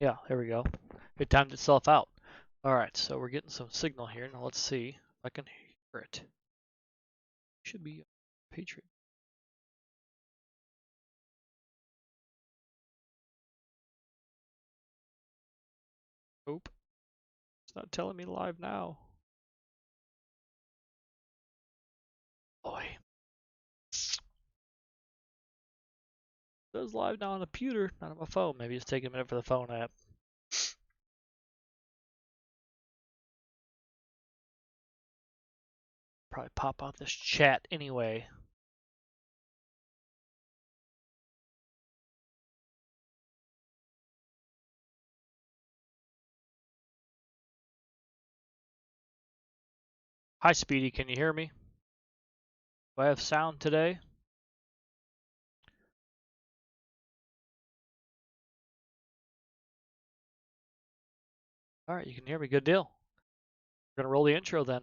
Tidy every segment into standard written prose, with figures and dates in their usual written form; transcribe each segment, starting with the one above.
Yeah, there we go. It timed itself out. All right, so we're getting some signal here. Now let's see if I can hear it. Should be Patriot. Nope, it's not telling me live now. Boy, it says live now on the computer, not on my phone. Maybe it's taking a minute for the phone app. Probably pop out this chat anyway. Hi, Speedy. Can you hear me? Do I have sound today? All right, you can hear me. Good deal. We're gonna roll the intro then.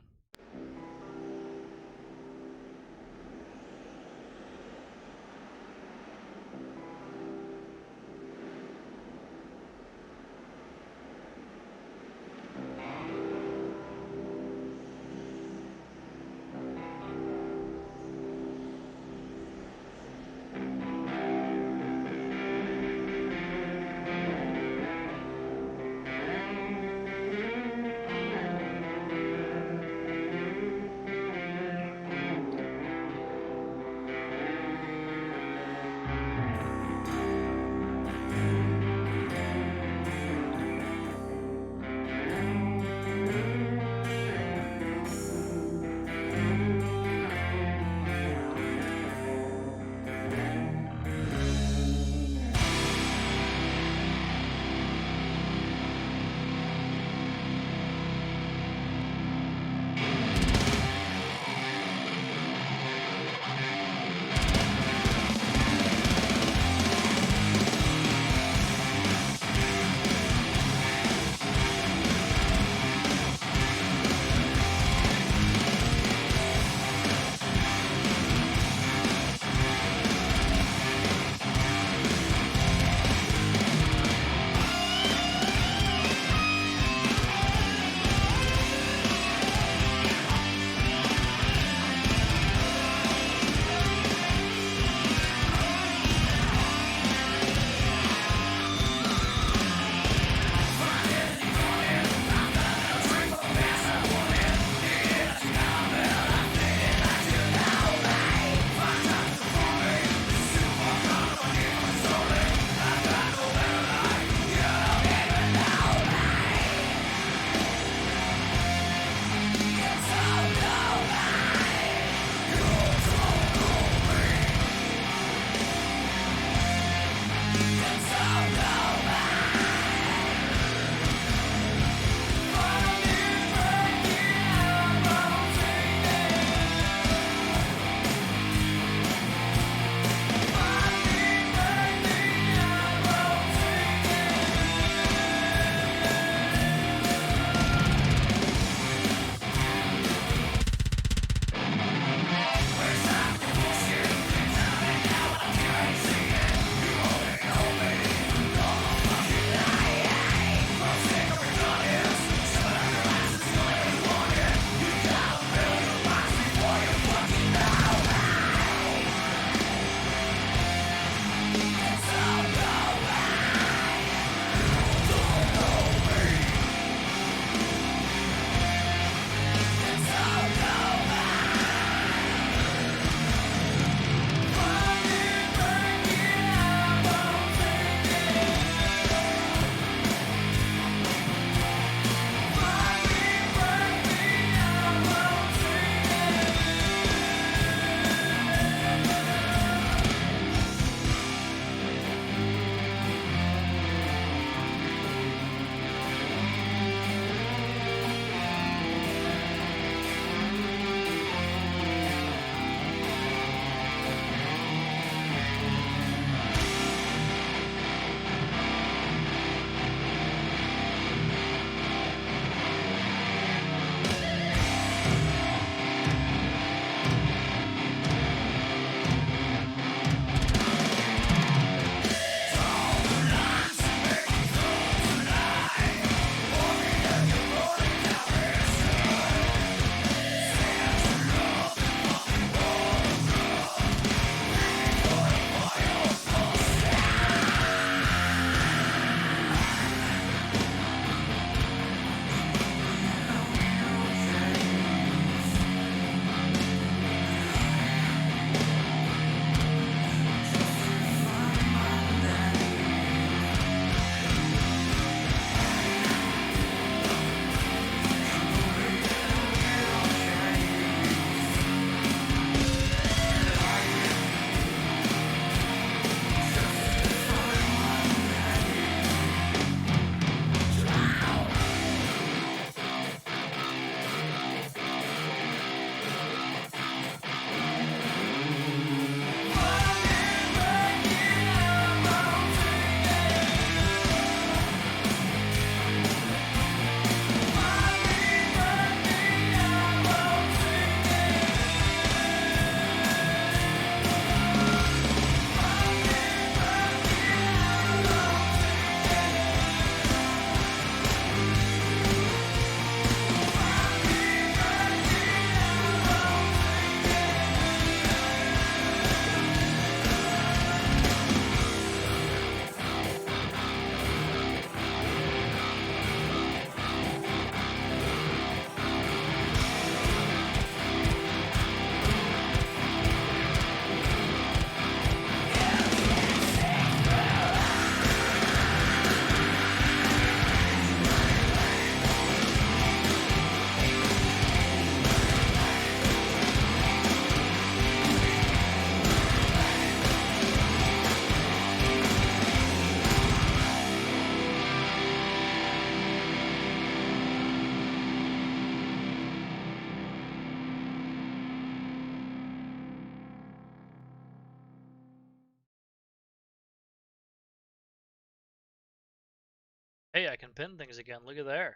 Hey, I can pin things again. Look at there.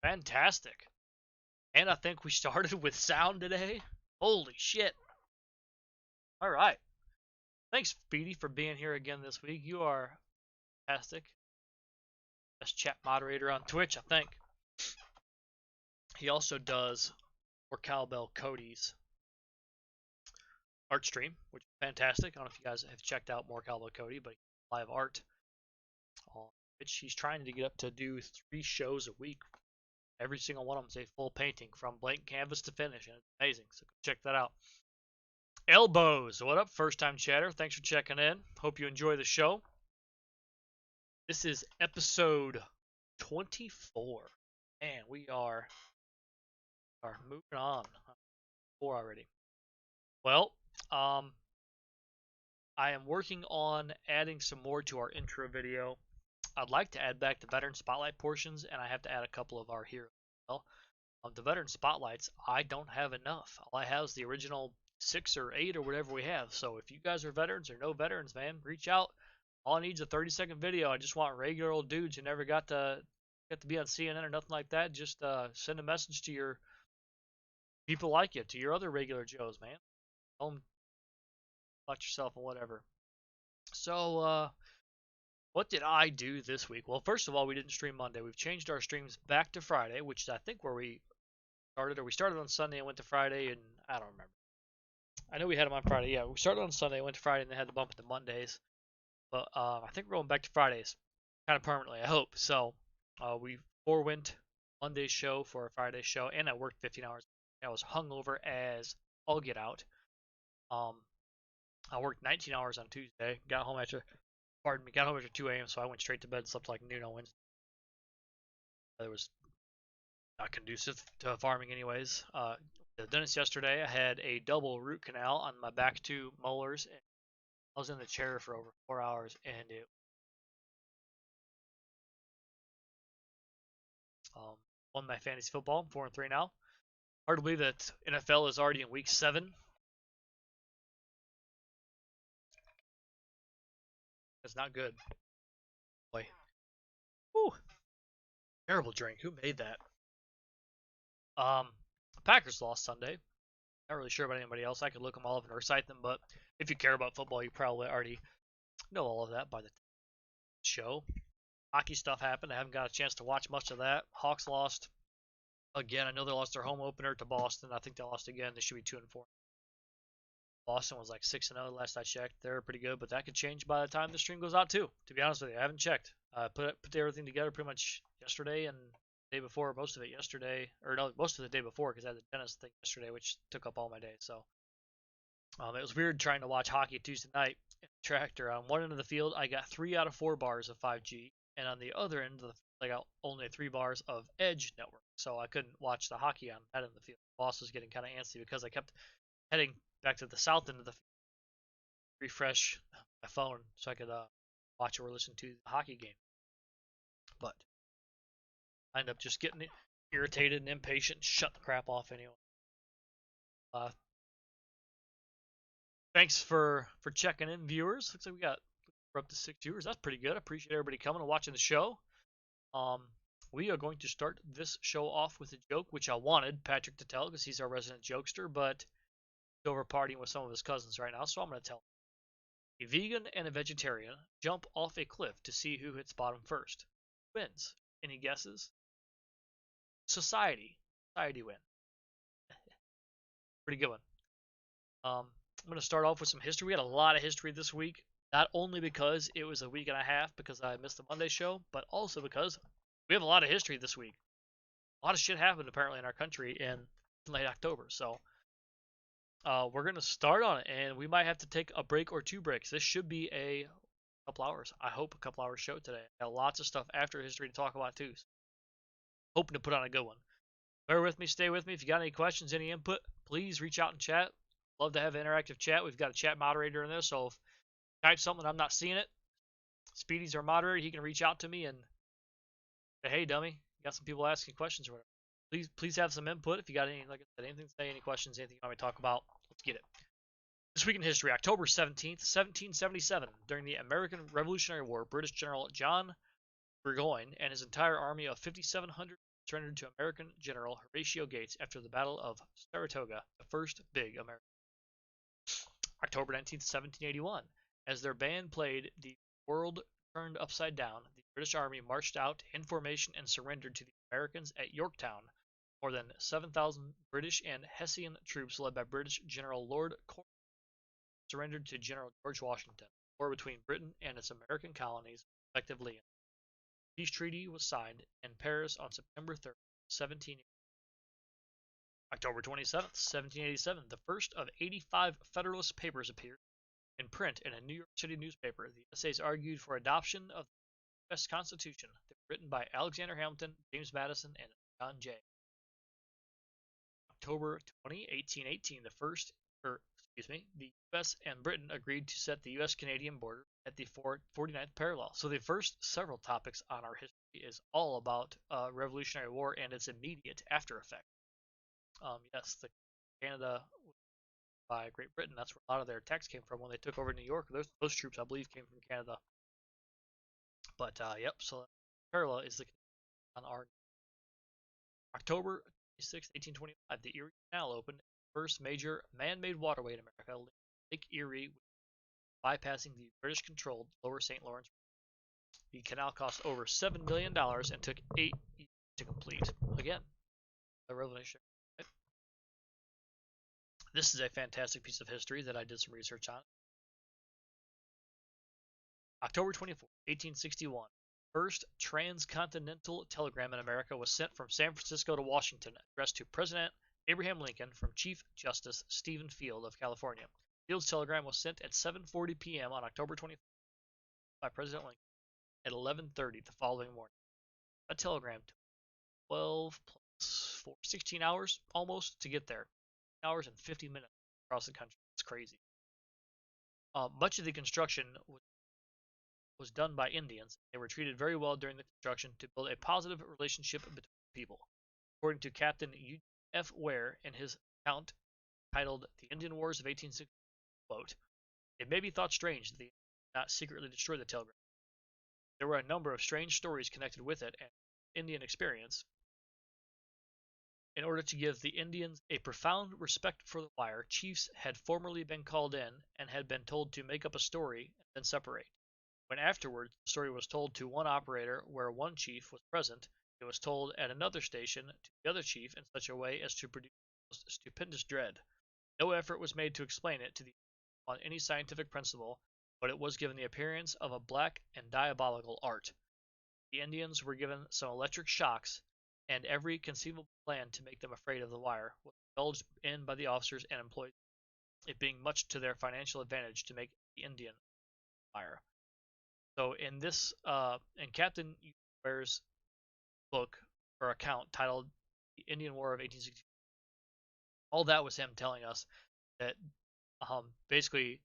Fantastic. And I think we started with sound today. Holy shit. All right. Thanks, Speedy, for being here again this week. You are fantastic. Best chat moderator on Twitch, I think. He also does for Cowbell Cody's art stream, which is fantastic. I don't know if you guys have checked out more Cowbell Cody, but live art on Twitch. He's trying to get up to do 3 shows a week. Every single one of them is a full painting from blank canvas to finish, and it's amazing. So check that out. Elbows, what up, first time chatter? Thanks for checking in. Hope you enjoy the show. This is episode 24. Man, we are moving on. 4 already. Well, I am working on adding some more to our intro video. I'd like to add back the veteran spotlight portions, and I have to add a couple of our heroes as well. The veteran spotlights, I don't have enough. All I have is the original 6 or 8 or whatever we have. So if you guys are veterans or no veterans, man, reach out. All I need is a 30-second video. I just want regular old dudes who never got to be on CNN or nothing like that. Just send a message to your people like you, to your other regular Joes, man. Tell them about yourself and whatever. So, what did I do this week? Well, first of all, we didn't stream Monday. We've changed our streams back to Friday, which is I think where we started, or we started on Sunday and went to Friday, and I don't remember. I know we had them on Friday. Yeah, we started on Sunday, went to Friday, and then had to bump it to Mondays. But I think we're going back to Fridays, kind of permanently. I hope so. We forewent Monday's show for a Friday show, and I worked 15 hours. I was hungover as all get out. I worked 19 hours on Tuesday. Got home after 2 a.m. So I went straight to bed, slept like noon on Wednesday. It was not conducive to farming, anyways. The dentist yesterday, I had a double root canal on my back 2 molars. And I was in the chair for over 4 hours, and it won my fantasy football. I'm 4-3 now. Hard to believe that NFL is already in week 7. That's not good. Boy. Whew. Terrible drink. Who made that? The Packers lost Sunday. Not really sure about anybody else. I could look them all up and recite them, but if you care about football, you probably already know all of that by the show. Hockey stuff happened. I haven't got a chance to watch much of that. Hawks lost again. I know they lost their home opener to Boston. I think they lost again. They should be 2-4. Boston was like 6-0 last I checked. They're pretty good, but that could change by the time the stream goes out too. To be honest with you, I haven't checked. Put everything together pretty much yesterday and the day before. Most of it yesterday, or no, most of the day before because I had the dentist thing yesterday, which took up all my day. So it was weird trying to watch hockey Tuesday night in the tractor. On one end of the field, I got 3 out of 4 bars of 5G, and on the other end of the field, I got only 3 bars of Edge network. So I couldn't watch the hockey on that end of the field. The boss was getting kind of antsy because I kept heading back to the south end of the field, refresh my phone so I could watch or listen to the hockey game. But I ended up just getting irritated and impatient, shut the crap off anyway. Thanks for checking in, viewers. Looks like we're up to 6 viewers. That's pretty good. I appreciate everybody coming and watching the show. We are going to start this show off with a joke, which I wanted Patrick to tell because he's our resident jokester, but he's over partying with some of his cousins right now, so I'm going to tell him. A vegan and a vegetarian jump off a cliff to see who hits bottom first. Who wins? Any guesses? Society. Society win. Pretty good one. I'm going to start off with some history. We had a lot of history this week, not only because it was a week and a half because I missed the Monday show, but also because we have a lot of history this week. A lot of shit happened apparently in our country in late October, so we're going to start on it, and we might have to take a break or 2 breaks. This should be a couple hours. I hope a couple hours show today. I got lots of stuff after history to talk about too. So hoping to put on a good one. Bear with me, stay with me. If you got any questions, any input, please reach out and chat. Love to have an interactive chat. We've got a chat moderator in this, so if you type something I'm not seeing it, Speedy's our moderator. He can reach out to me and say, "Hey, dummy, you got some people asking questions or whatever." Please have some input. If you got any, like I said, anything to say, any questions, anything you want me to talk about, let's get it. This week in history, October 17th, 1777, during the American Revolutionary War, British General John Burgoyne and his entire army of 5,700 surrendered to American General Horatio Gates after the Battle of Saratoga, the first big American. October 19th, 1781. As their band played The World Turned Upside Down, the British Army marched out in formation and surrendered to the Americans at Yorktown. More than 7,000 British and Hessian troops led by British General Lord Cornwallis surrendered to General George Washington. The war between Britain and its American colonies effectively ended. The peace treaty was signed in Paris on September 3rd, 1780. October 27th, 1787, the first of 85 Federalist papers appeared in print in a New York City newspaper. The essays argued for adoption of the U.S. Constitution. They were written by Alexander Hamilton, James Madison, and John Jay. October 20, 1818, the U.S. and Britain agreed to set the U.S.-Canadian border at the 49th parallel. So the first several topics on our history is all about Revolutionary War and its immediate after effect. Yes, the Canada by Great Britain. That's where a lot of their attacks came from when they took over New York. Those troops, I believe, came from Canada. But yep. So parallel is the on our October 26, 1825. The Erie Canal opened, first major man-made waterway in America, Lake Erie, bypassing the British-controlled Lower St. Lawrence. The canal cost over $7 million and took 8 years to complete. Again, the revolution. This is a fantastic piece of history that I did some research on. October 24, 1861. First transcontinental telegram in America was sent from San Francisco to Washington, addressed to President Abraham Lincoln from Chief Justice Stephen Field of California. Field's telegram was sent at 7:40 p.m. on October 24th by President Lincoln at 11:30 the following morning. A telegram took 12 plus 4, 16 hours almost to get there. Hours and 50 minutes across the country. It's crazy. Much of the construction was done by Indians. They were treated very well during the construction to build a positive relationship between people. According to Captain U.F. Ware in his account titled The Indian Wars of 1860, quote, "It may be thought strange that they did not secretly destroy the telegram. There were a number of strange stories connected with it and Indian experience. In order to give the Indians a profound respect for the wire, chiefs had formerly been called in and had been told to make up a story and then separate. When afterwards the story was told to one operator where one chief was present, it was told at another station to the other chief in such a way as to produce stupendous dread. No effort was made to explain it to the on any scientific principle, but it was given the appearance of a black and diabolical art. The Indians were given some electric shocks, and every conceivable plan to make them afraid of the wire was indulged in by the officers and employees, it being much to their financial advantage to make the Indian wire." So in this, in Captain Ware's book or account titled "The Indian War of 1860," all that was him telling us that basically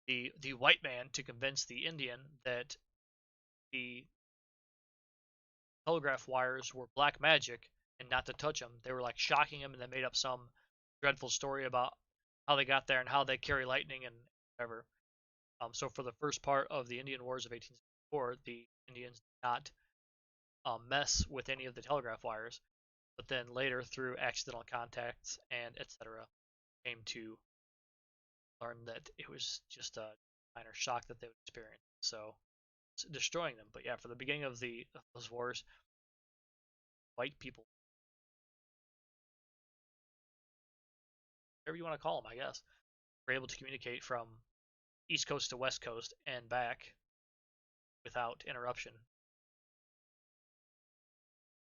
the white man to convince the Indian that the telegraph wires were black magic and not to touch them. They were like shocking him, and they made up some dreadful story about how they got there and how they carry lightning and whatever. So for the first part of the Indian Wars of 1864, the Indians did not mess with any of the telegraph wires, but then later through accidental contacts and etc. came to learn that it was just a minor shock that they would experience. So it's destroying them. But yeah, for the beginning of those wars, white people, whatever you want to call them, I guess, were able to communicate from East Coast to West Coast and back without interruption.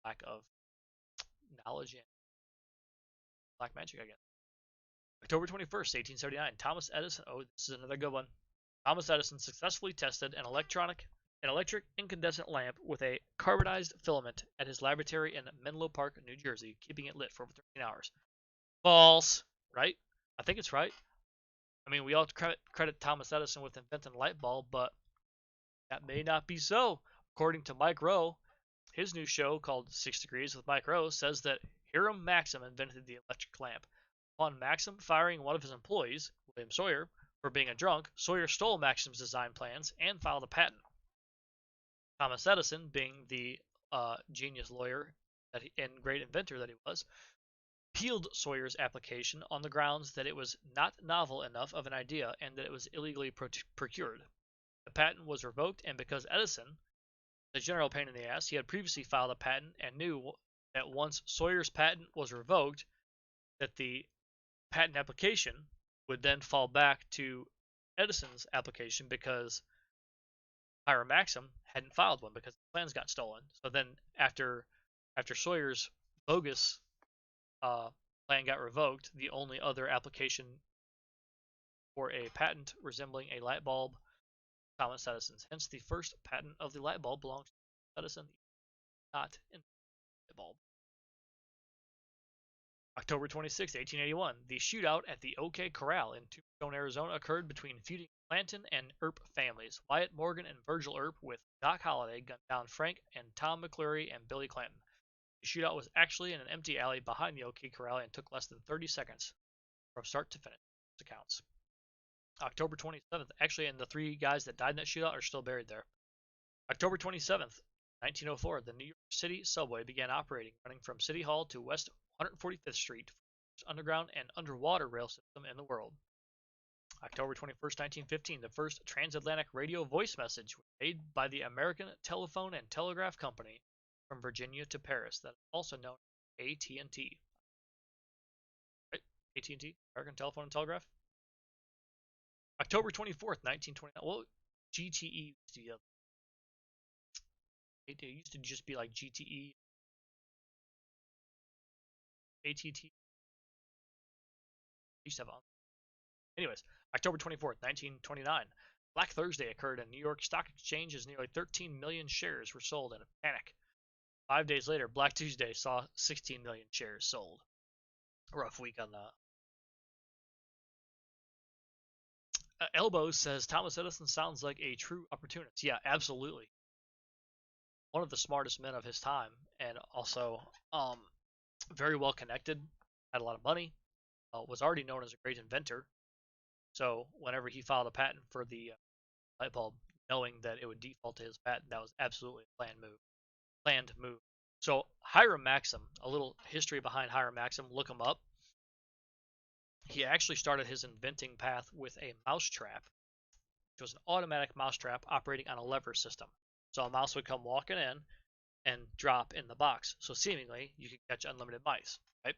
Lack of knowledge and black magic, I guess. October 21st, 1879, Thomas Edison. Oh, this is another good one. Thomas Edison successfully tested an electric incandescent lamp with a carbonized filament at his laboratory in Menlo Park, New Jersey, keeping it lit for over 13 hours. False, right? I think it's right. I mean, we all credit Thomas Edison with inventing the light bulb, but that may not be so. According to Mike Rowe, his new show called 6 Degrees with Mike Rowe says that Hiram Maxim invented the electric lamp. Upon Maxim firing one of his employees, William Sawyer, for being a drunk, Sawyer stole Maxim's design plans and filed a patent. Thomas Edison, being the genius lawyer and great inventor that he was, appealed Sawyer's application on the grounds that it was not novel enough of an idea and that it was illegally procured. The patent was revoked, and because Edison, the general pain in the ass, he had previously filed a patent and knew that once Sawyer's patent was revoked, that the patent application would then fall back to Edison's application because Hiram Maxim hadn't filed one because the plans got stolen. So then after Sawyer's bogus uh, plan got revoked, the only other application for a patent resembling a light bulb, Thomas Edison's. Hence, the first patent of the light bulb belongs to Edison, not in the light bulb. October 26, 1881, the shootout at the OK Corral in Tombstone, Arizona occurred between feuding Clanton and Earp families. Wyatt Morgan and Virgil Earp with Doc Holliday gunned down Frank and Tom McCleary and Billy Clanton. The shootout was actually in an empty alley behind the OK Corral and took less than 30 seconds from start to finish. Accounts. October 27th, actually, and the 3 guys that died in that shootout are still buried there. October 27th, 1904, the New York City subway began operating, running from City Hall to West 145th Street, underground and underwater rail system in the world. October 21st, 1915, the first transatlantic radio voice message was made by the American Telephone and Telegraph Company from Virginia to Paris, that is also known as AT&T. Right? AT&T, American Telephone and Telegraph. October 24th, 1929. Well, GTE used to be it used to just be like GTE, ATT. Used to have Anyways, October 24th, 1929. Black Thursday occurred in New York Stock Exchange as nearly 13 million shares were sold in a panic. 5 days later, Black Tuesday saw 16 million shares sold. A rough week on that. Elbow says Thomas Edison sounds like a true opportunist. Yeah, absolutely. One of the smartest men of his time, and also very well connected, had a lot of money, was already known as a great inventor. So whenever he filed a patent for the light bulb, knowing that it would default to his patent, that was absolutely a planned move. So Hiram Maxim, a little history behind Hiram Maxim, look him up. He actually started his inventing path with a mousetrap, which was an automatic mousetrap operating on a lever system. So a mouse would come walking in and drop in the box. So seemingly you could catch unlimited mice, right?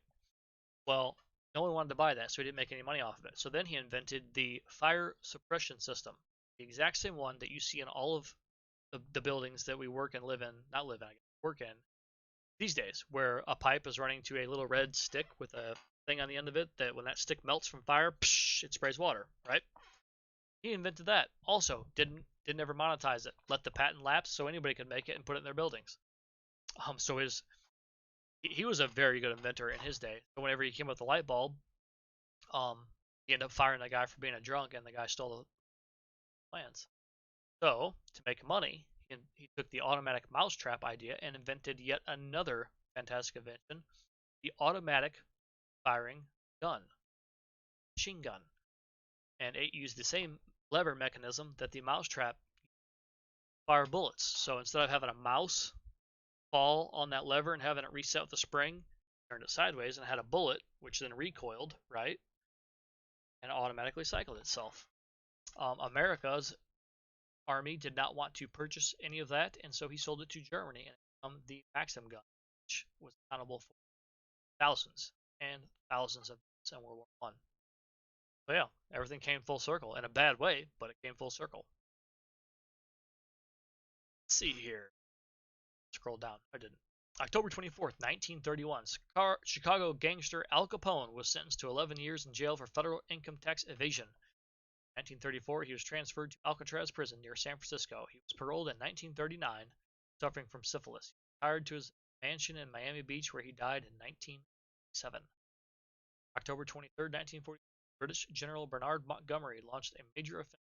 Well, no one wanted to buy that, so he didn't make any money off of it. So then he invented the fire suppression system, the exact same one that you see in all of the buildings that we work and live in, not live in, I guess, work in these days, where a pipe is running to a little red stick with a thing on the end of it that when that stick melts from fire, psh, it sprays water, right? He invented that. Also, didn't ever monetize it. Let the patent lapse so anybody could make it and put it in their buildings. So he was a very good inventor in his day. So whenever he came up with the light bulb, he ended up firing the guy for being a drunk, and the guy stole the plans. So to make money, he took the automatic mousetrap idea and invented yet another fantastic invention: the automatic firing gun, machine gun, and it used the same lever mechanism that the mousetrap fire bullets. So instead of having a mouse fall on that lever and having it reset with the spring, turned it sideways and had a bullet, which then recoiled, right, and automatically cycled itself. America's army did not want to purchase any of that, and so he sold it to Germany and became the Maxim gun, which was accountable for thousands and thousands of deaths in World War One. So yeah, everything came full circle in a bad way, but it came full circle. Let's see here. Scroll down. I didn't. October 24th, 1931, Chicago gangster Al Capone was sentenced to 11 years in jail for federal income tax evasion. In 1934, he was transferred to Alcatraz prison near San Francisco. He was paroled in 1939, suffering from syphilis. He retired to his mansion in Miami Beach, where he died in 1907. October 23rd, 1940, British General Bernard Montgomery launched a major offensive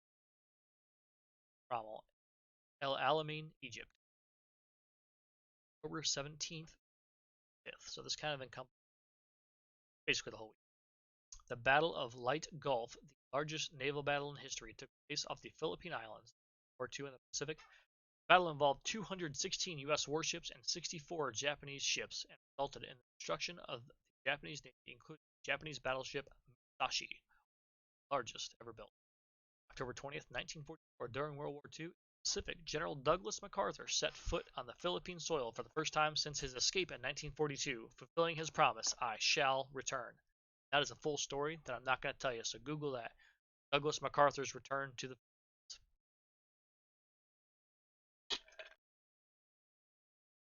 in Rommel, El Alamein, Egypt. October 17th, 5th. So this kind of encompasses basically the whole week. The Battle of Leyte Gulf, the largest naval battle in history, took place off the Philippine Islands, War II in the Pacific. The battle involved 216 U.S. warships and 64 Japanese ships and resulted in the destruction of the Japanese Navy, including the Japanese battleship Musashi, the largest ever built. October 20th, 1944, during World War II, in the Pacific, General Douglas MacArthur set foot on the Philippine soil for the first time since his escape in 1942, fulfilling his promise, I shall return. That is a full story that I'm not going to tell you, so Google that. Douglas MacArthur's return to the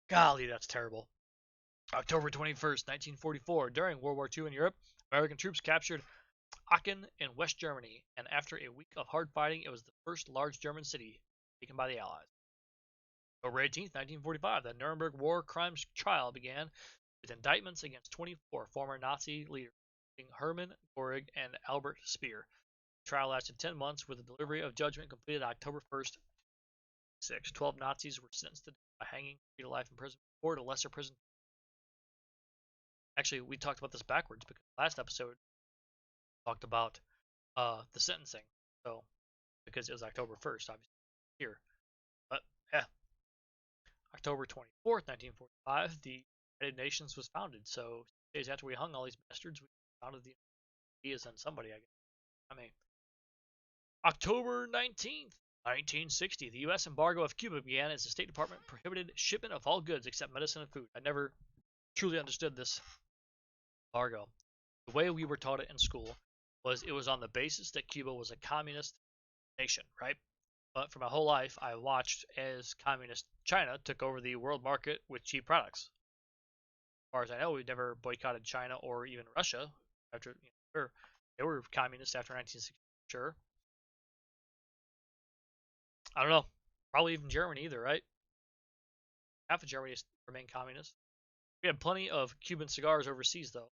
Golly, that's terrible. October 21st, 1944, during World War II in Europe, American troops captured Aachen in West Germany, and after a week of hard fighting, it was the first large German city taken by the Allies. October 18th, 1945, the Nuremberg War Crimes Trial began with indictments against 24 former Nazi leaders, including Hermann Göring and Albert Speer. The trial lasted 10 months, with the delivery of judgment completed October 1st, 6. 12 Nazis were sentenced to death by hanging, 3 to life in prison, 4 to lesser prison. Actually, we talked about this backwards because last episode we talked about the sentencing. So, because it was October 1st, obviously, here. But, yeah. October 24th, 1945, the United Nations was founded. So, days after we hung all these bastards, we founded the ideas on somebody, I guess. I mean, October 19th, 1960, the U.S. embargo of Cuba began as the State Department prohibited shipment of all goods except medicine and food. I never truly understood this embargo. The way we were taught it in school was it was on the basis that Cuba was a communist nation, right? But for my whole life, I watched as communist China took over the world market with cheap products. As far as I know, we never boycotted China or even Russia after they were communist after 1960. Sure, I don't know. Probably even Germany either, right? Half of Germany remained communist. We had plenty of Cuban cigars overseas, though,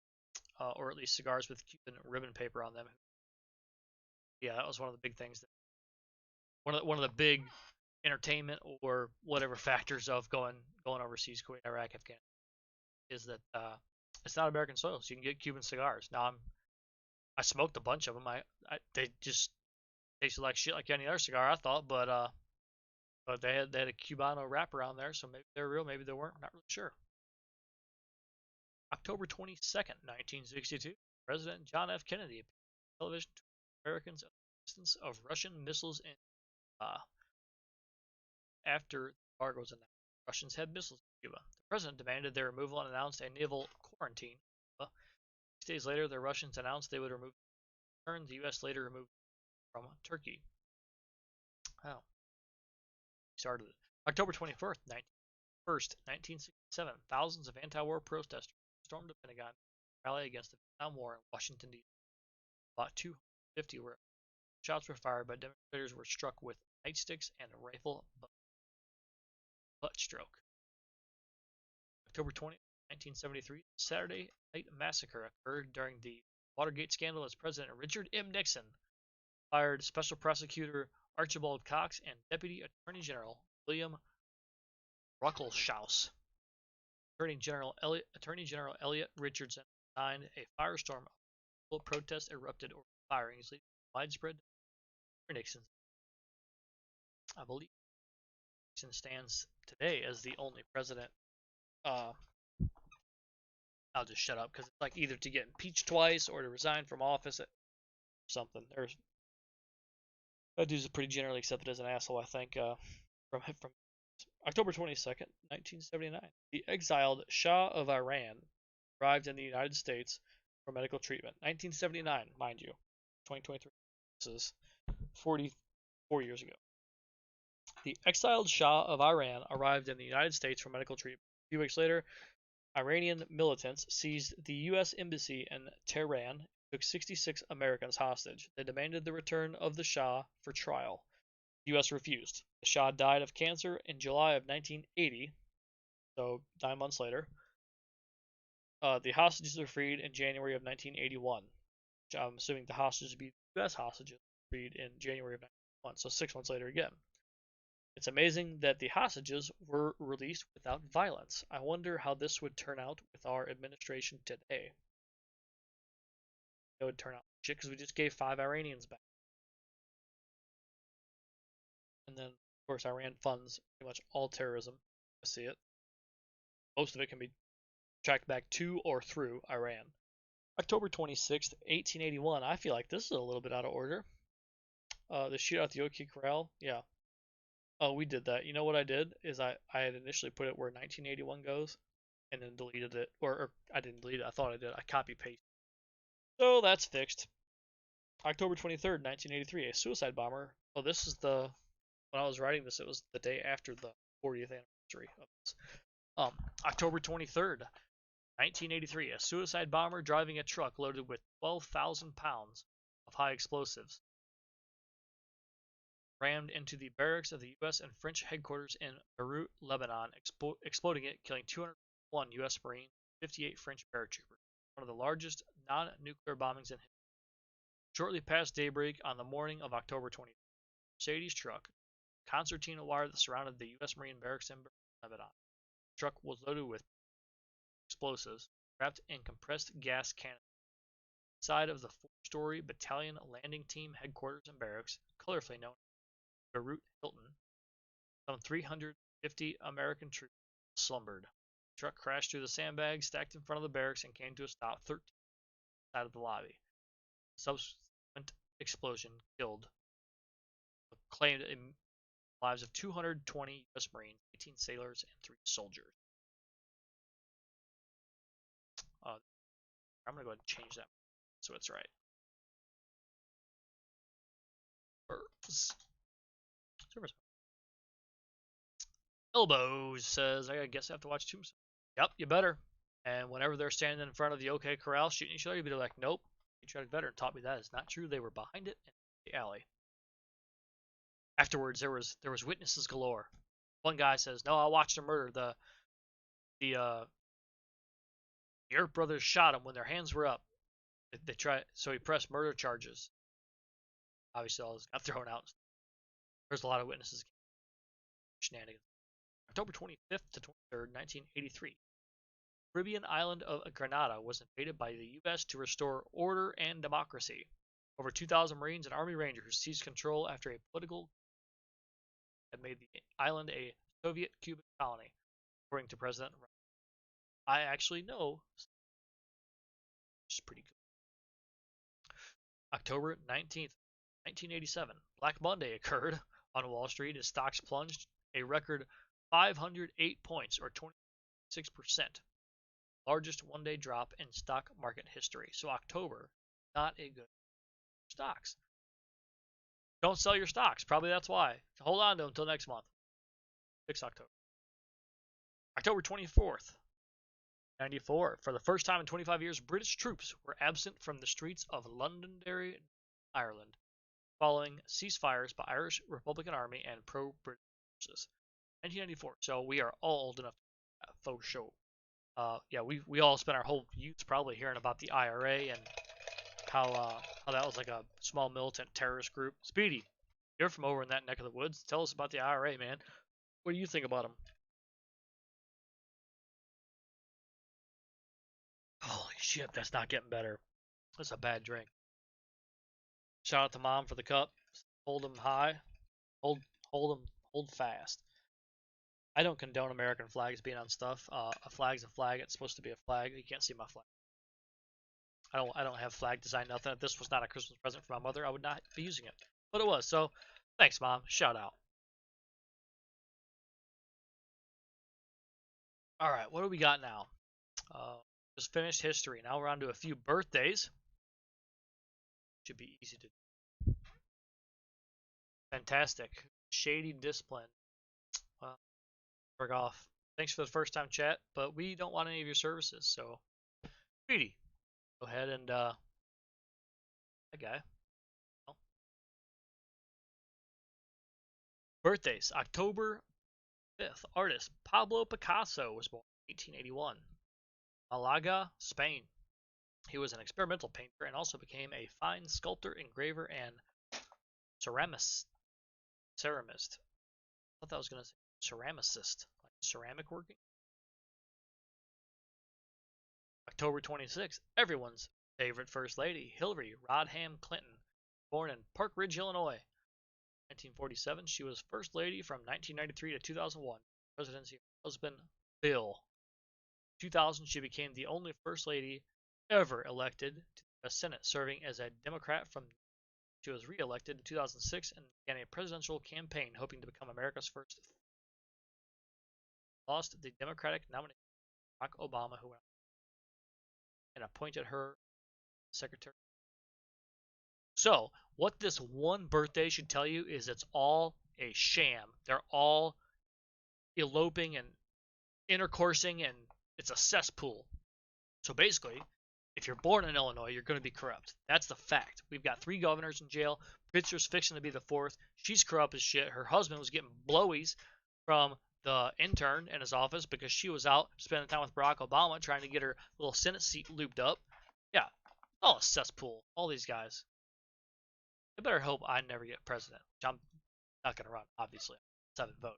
or at least cigars with Cuban ribbon paper on them. Yeah, that was one of the big things. One of the big entertainment or whatever factors of going overseas, Kuwait, Iraq, Afghanistan, is that it's not American soil, so you can get Cuban cigars. Now I smoked a bunch of them. They just tasted like shit like any other cigar, I thought, but they had a Cubano wrapper on there, so maybe they're real, maybe they weren't. Not really sure. October 22nd, 1962, President John F. Kennedy appeared on television to Americans of the existence of Russian missiles in after the embargo was announced. Russians had missiles in Cuba. The president demanded their removal and announced a naval quarantine. 6 days later, the Russians announced they would remove them. The U.S. later removed them from Turkey. Oh, started it. October 21st, 1967, thousands of anti-war protesters stormed the Pentagon to rally against the Vietnam War in Washington, D.C. About 250 were shots were fired, but demonstrators were struck with nightsticks and a rifle butt stroke. October 20, 1973, the Saturday Night Massacre occurred during the Watergate scandal as President Richard M. Nixon fired Special Prosecutor Archibald Cox and Deputy Attorney General William Ruckelshaus. Attorney General Elliot Richardson signed a firestorm of protests erupted over the firings, leading to widespread Nixon. I believe Nixon stands today as the only president. I'll just shut up because it's like either to get impeached twice or to resign from office or something. That dude's pretty generally accepted as an asshole, I think. From October 22nd, 1979, the exiled Shah of Iran arrived in the United States for medical treatment. 1979, mind you, 2023. This is 44 years ago. The exiled Shah of Iran arrived in the United States for medical treatment. A few weeks later, Iranian militants seized the U.S. Embassy in Tehran and took 66 Americans hostage. They demanded the return of the Shah for trial. The U.S. refused. The Shah died of cancer in July of 1980, so 9 months later. The hostages were freed in January of 1981, which I'm assuming the hostages would be the U.S. hostages freed in January of 1981, so 6 months later again. It's amazing that the hostages were released without violence. I wonder how this would turn out with our administration today. It would turn out shit because we just gave 5 Iranians back. And then Of course, Iran funds pretty much all terrorism. I see it. Most of it can be tracked back to or through Iran. October 26th, 1881. I feel like this is a little bit out of order. The shootout at the OK Corral. Yeah. Oh, we did that. You know what I did is I had initially put it where 1981 goes, and then deleted it, or I didn't delete it. I thought I did. I copy paste. So that's fixed. October 23rd, 1983. A suicide bomber. Oh, this is the when I was writing this, it was the day after the 40th anniversary of this. October 23rd, 1983. A suicide bomber driving a truck loaded with 12,000 pounds of high explosives rammed into the barracks of the U.S. and French headquarters in Beirut, Lebanon, exploding it, killing 201 U.S. Marines, 58 French paratroopers. One of the largest non-nuclear bombings in history. Shortly past daybreak on the morning of October 20th, a Mercedes truck, concertina wire that surrounded the U.S. Marine barracks in Lebanon. The truck was loaded with explosives wrapped in compressed gas cannons. Inside of the four-story battalion landing team headquarters and barracks, colorfully known as Beirut Hilton, some 350 American troops slumbered. The truck crashed through the sandbags stacked in front of the barracks and came to a stop 13 outside of the lobby. The subsequent explosion killed, claimed the lives of 220 U.S. Marines, 18 sailors, and 3 soldiers. I'm going to go ahead and change that so it's right. Elbows says, I guess I have to watch Tombstone. Yep, you better. And whenever they're standing in front of the OK Corral shooting each other, you'd be like, nope. PatrioticVeteran taught me that is not true. They were behind it in the alley. Afterwards, there was witnesses galore. One guy says, no, I watched them murder. The Earp brothers shot him when their hands were up. They tried, so he pressed murder charges. Obviously, all this got thrown out. There's a lot of witnesses. Shenanigans. October 25th to 23rd, 1983. Caribbean island of Grenada was invaded by the U.S. to restore order and democracy. Over 2,000 Marines and Army Rangers seized control after a political had made the island a Soviet-Cuban colony, according to President Reagan. I actually know, which is pretty cool. October 19th, 1987. Black Monday occurred on Wall Street as stocks plunged a record 508 points, or 26%. Largest one-day drop in stock market history. So October, not a good stocks. Don't sell your stocks. Probably that's why. Hold on to them until next month. 6 October. October 24th, 94. For the first time in 25 years, British troops were absent from the streets of Londonderry, Ireland, following ceasefires by Irish Republican Army and pro-British forces. 1994. So we are all old enough to faux show. Yeah, we all spent our whole youth probably hearing about the IRA and how that was like a small militant terrorist group. Speedy, you're from over in that neck of the woods. Tell us about the IRA, man. What do you think about them? Holy shit, that's not getting better. That's a bad drink. Shout out to Mom for the cup. Hold them high. Hold fast. I don't condone American flags being on stuff. A flag's a flag. It's supposed to be a flag. You can't see my flag. I don't have flag design nothing. If this was not a Christmas present for my mother, I would not be using it. But it was. So thanks, Mom. Shout out. All right, what do we got now? Just finished history. Now we're on to a few birthdays. Should be easy to do. Fantastic. Shady Discipline. Well, work off. Thanks for the first time chat, but we don't want any of your services, so Speedy, go ahead and that guy. Well, birthdays. October 5th. Artist Pablo Picasso was born in 1881. Malaga, Spain. He was an experimental painter and also became a fine sculptor, engraver, and ceramist. Ceramist. I thought that was going to say ceramicist, like ceramic working. October 26th, everyone's favorite First Lady, Hillary Rodham Clinton, born in Park Ridge, Illinois. 1947, she was First Lady from 1993 to 2001. Presidency of her husband, Bill. 2000, she became the only First Lady ever elected to the Senate, serving as a Democrat from she was re-elected in 2006 and began a presidential campaign hoping to become America's first. Lost the Democratic nomination to Barack Obama, who and appointed her secretary. So, what this one birthday should tell you is it's all a sham. They're all eloping and intercoursing, and it's a cesspool. So basically, if you're born in Illinois, you're going to be corrupt. That's the fact. We've got 3 governors in jail. Pritzker's fixing to be the 4th. She's corrupt as shit. Her husband was getting blowies from the intern in his office because she was out spending time with Barack Obama trying to get her little Senate seat looped up. Yeah, all a cesspool. All these guys. I better hope I never get president, which I'm not going to run, obviously. 7 votes.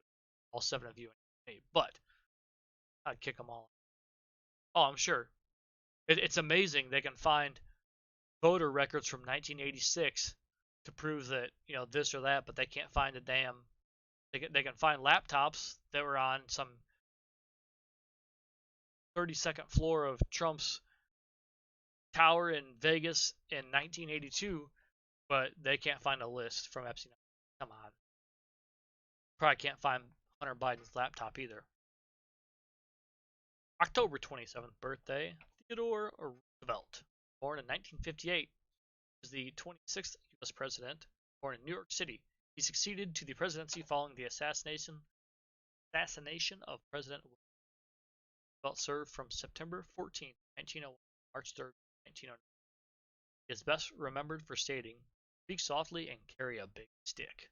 All 7 of you and me. But I'd kick them all. Oh, I'm sure. It's amazing they can find voter records from 1986 to prove that this or that, but they can't find a damn. They can find laptops that were on some 32nd floor of Trump's tower in Vegas in 1982, but they can't find a list from Epstein. Come on. Probably can't find Hunter Biden's laptop either. October 27th birthday, Theodore Roosevelt, born in 1958, is the 26th U.S. president, born in New York City. He succeeded to the presidency following the assassination of President Roosevelt. Served from September 14, 1901 to March 3, 1909. He is best remembered for stating, "Speak softly and carry a big stick."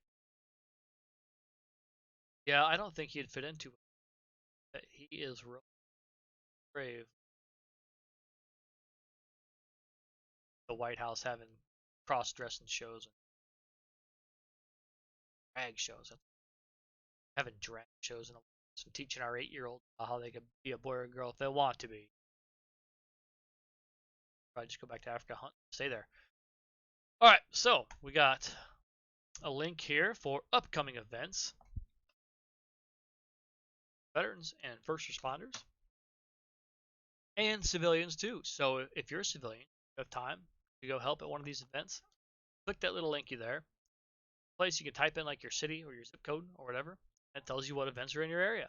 Yeah, I don't think he'd fit into it, but he is real brave. The White House having cross-dressing shows and drag shows, having drag shows and teaching our 8-year-olds how they can be a boy or a girl if they want to be. Probably just go back to Africa, hunt, stay there. All right, so we got a link here for upcoming events, veterans and first responders, and civilians too. So if you're a civilian, you have time to go help at one of these events, click that little linky there. Place you can type in like your city or your zip code or whatever. That tells you what events are in your area.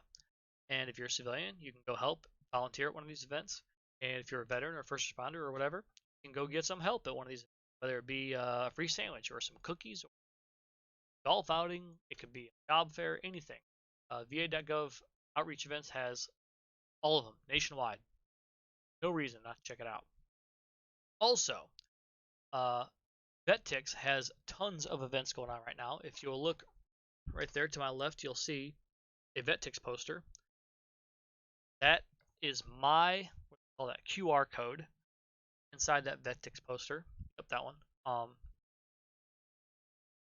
And if you're a civilian, you can go help, volunteer at one of these events. And if you're a veteran or a first responder or whatever, you can go get some help at one of these, whether it be a free sandwich or some cookies, or golf outing, it could be a job fair, anything. VA.gov outreach events has all of them nationwide. No reason not to check it out. Also, VetTix has tons of events going on right now. If you'll look right there to my left, you'll see a VetTix poster. That is my QR code inside that VetTix poster. Yep, that one.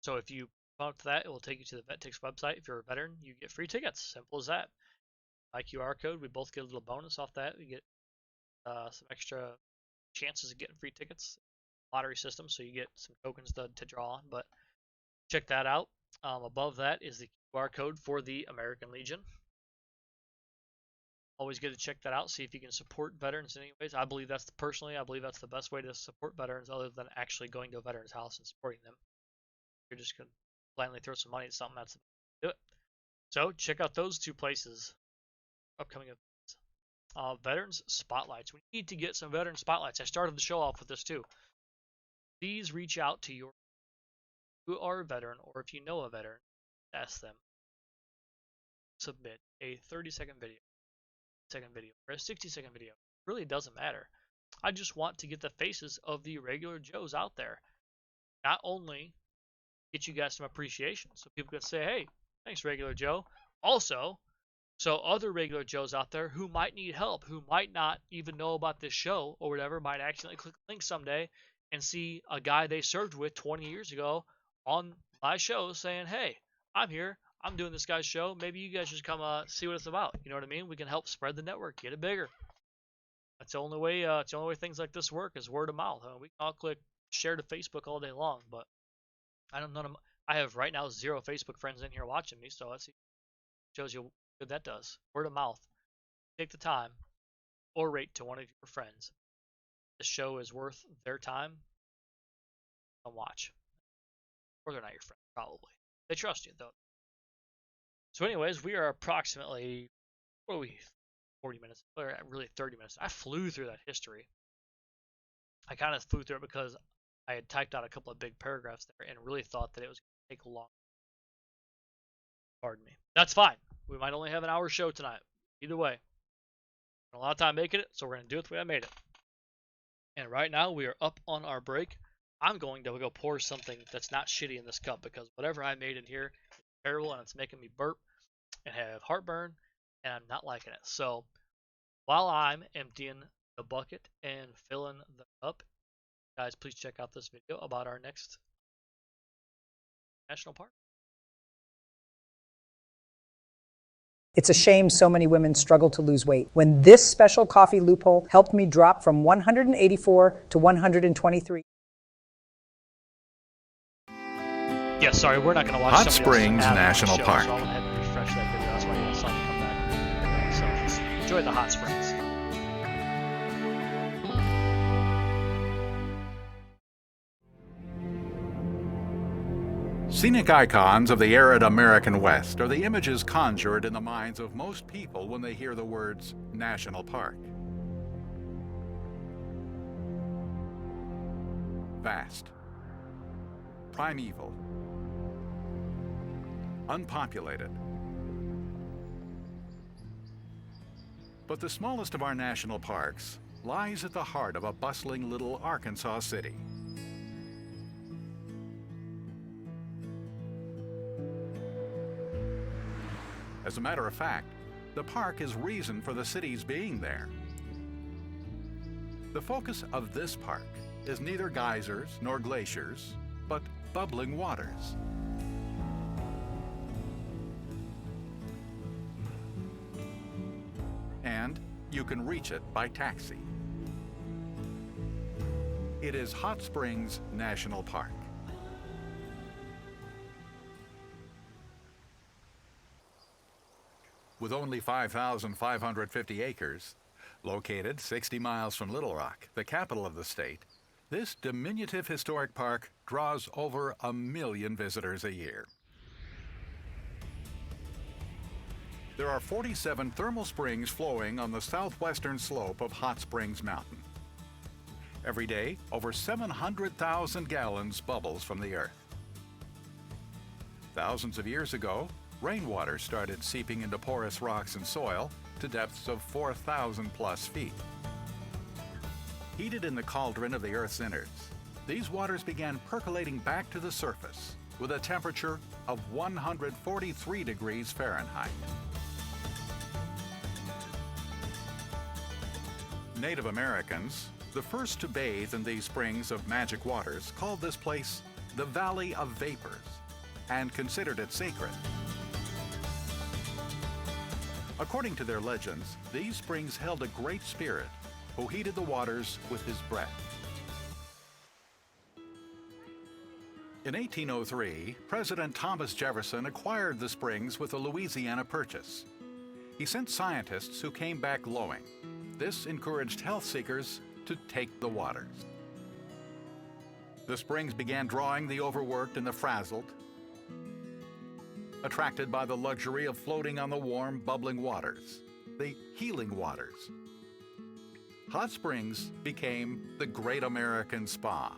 So if you come up to that, it will take you to the VetTix website. If you're a veteran, you get free tickets. Simple as that. My QR code, we both get a little bonus off that. We get some extra chances of getting free tickets. Lottery system, so you get some tokens to draw on. But check that out. Above that is the QR code for the American Legion. Always good to check that out, see if you can support veterans in any ways. I believe that's the best way to support veterans, other than actually going to a veteran's house and supporting them. You're just going to blindly throw some money at something, that's the way to do it. So check out those 2 places. Upcoming events. Veterans spotlights. We need to get some veteran spotlights. I started the show off with this too. Please reach out to you are a veteran, or if you know a veteran, ask them. Submit a 30-second video, or a 60-second video. It really doesn't matter. I just want to get the faces of the regular Joes out there. Not only get you guys some appreciation, so people can say, "Hey, thanks, regular Joe." Also, so other regular Joes out there who might need help, who might not even know about this show or whatever, might accidentally click the link someday and see a guy they served with 20 years ago on my show saying, "Hey, I'm here. I'm doing this guy's show. Maybe you guys just come see what it's about." You know what I mean? We can help spread the network, get it bigger. That's the only way. It's the only way things like this work is word of mouth. We can all click share to Facebook all day long, but I don't I have right now 0 Facebook friends in here watching me, so that shows you what good that does. Word of mouth. Take the time, or rate to one of your friends. The show is worth their time. Don't watch. Or they're not your friend, probably. They trust you, though. So anyways, we are approximately, 40 minutes, or really 30 minutes. I flew through that history. I kind of flew through it because I had typed out a couple of big paragraphs there and really thought that it was going to take long. Pardon me. That's fine. We might only have an hour show tonight. Either way, a lot of time making it, so we're going to do it the way I made it. And right now, we are up on our break. I'm going to go pour something that's not shitty in this cup because whatever I made in here is terrible and it's making me burp and have heartburn and I'm not liking it. So while I'm emptying the bucket and filling the cup, guys, please check out this video about our next national park. It's a shame so many women struggle to lose weight. When this special coffee loophole helped me drop from 184 to 123. Yeah, sorry, we're not going to watch Hot Springs National Park. So I went ahead and refresh that video. That's why you saw me come back. So just enjoy the hot springs. Scenic icons of the arid American West are the images conjured in the minds of most people when they hear the words National Park. Vast, primeval, unpopulated. But the smallest of our national parks lies at the heart of a bustling little Arkansas city. As a matter of fact, the park is reason for the city's being there. The focus of this park is neither geysers nor glaciers, but bubbling waters. And you can reach it by taxi. It is Hot Springs National Park. With only 5,550 acres, located 60 miles from Little Rock, the capital of the state, this diminutive historic park draws over 1 million visitors a year. There are 47 thermal springs flowing on the southwestern slope of Hot Springs Mountain. Every day, over 700,000 gallons bubbles from the earth. Thousands of years ago, rainwater started seeping into porous rocks and soil to depths of 4,000 plus feet. Heated in the cauldron of the Earth's innards, these waters began percolating back to the surface with a temperature of 143 degrees Fahrenheit. Native Americans, the first to bathe in these springs of magic waters, called this place the Valley of Vapors and considered it sacred. According to their legends, these springs held a great spirit who heated the waters with his breath. In 1803, President Thomas Jefferson acquired the springs with the Louisiana Purchase. He sent scientists who came back glowing. This encouraged health seekers to take the waters. The springs began drawing the overworked and the frazzled, attracted by the luxury of floating on the warm, bubbling waters, the healing waters. Hot Springs became the Great American Spa.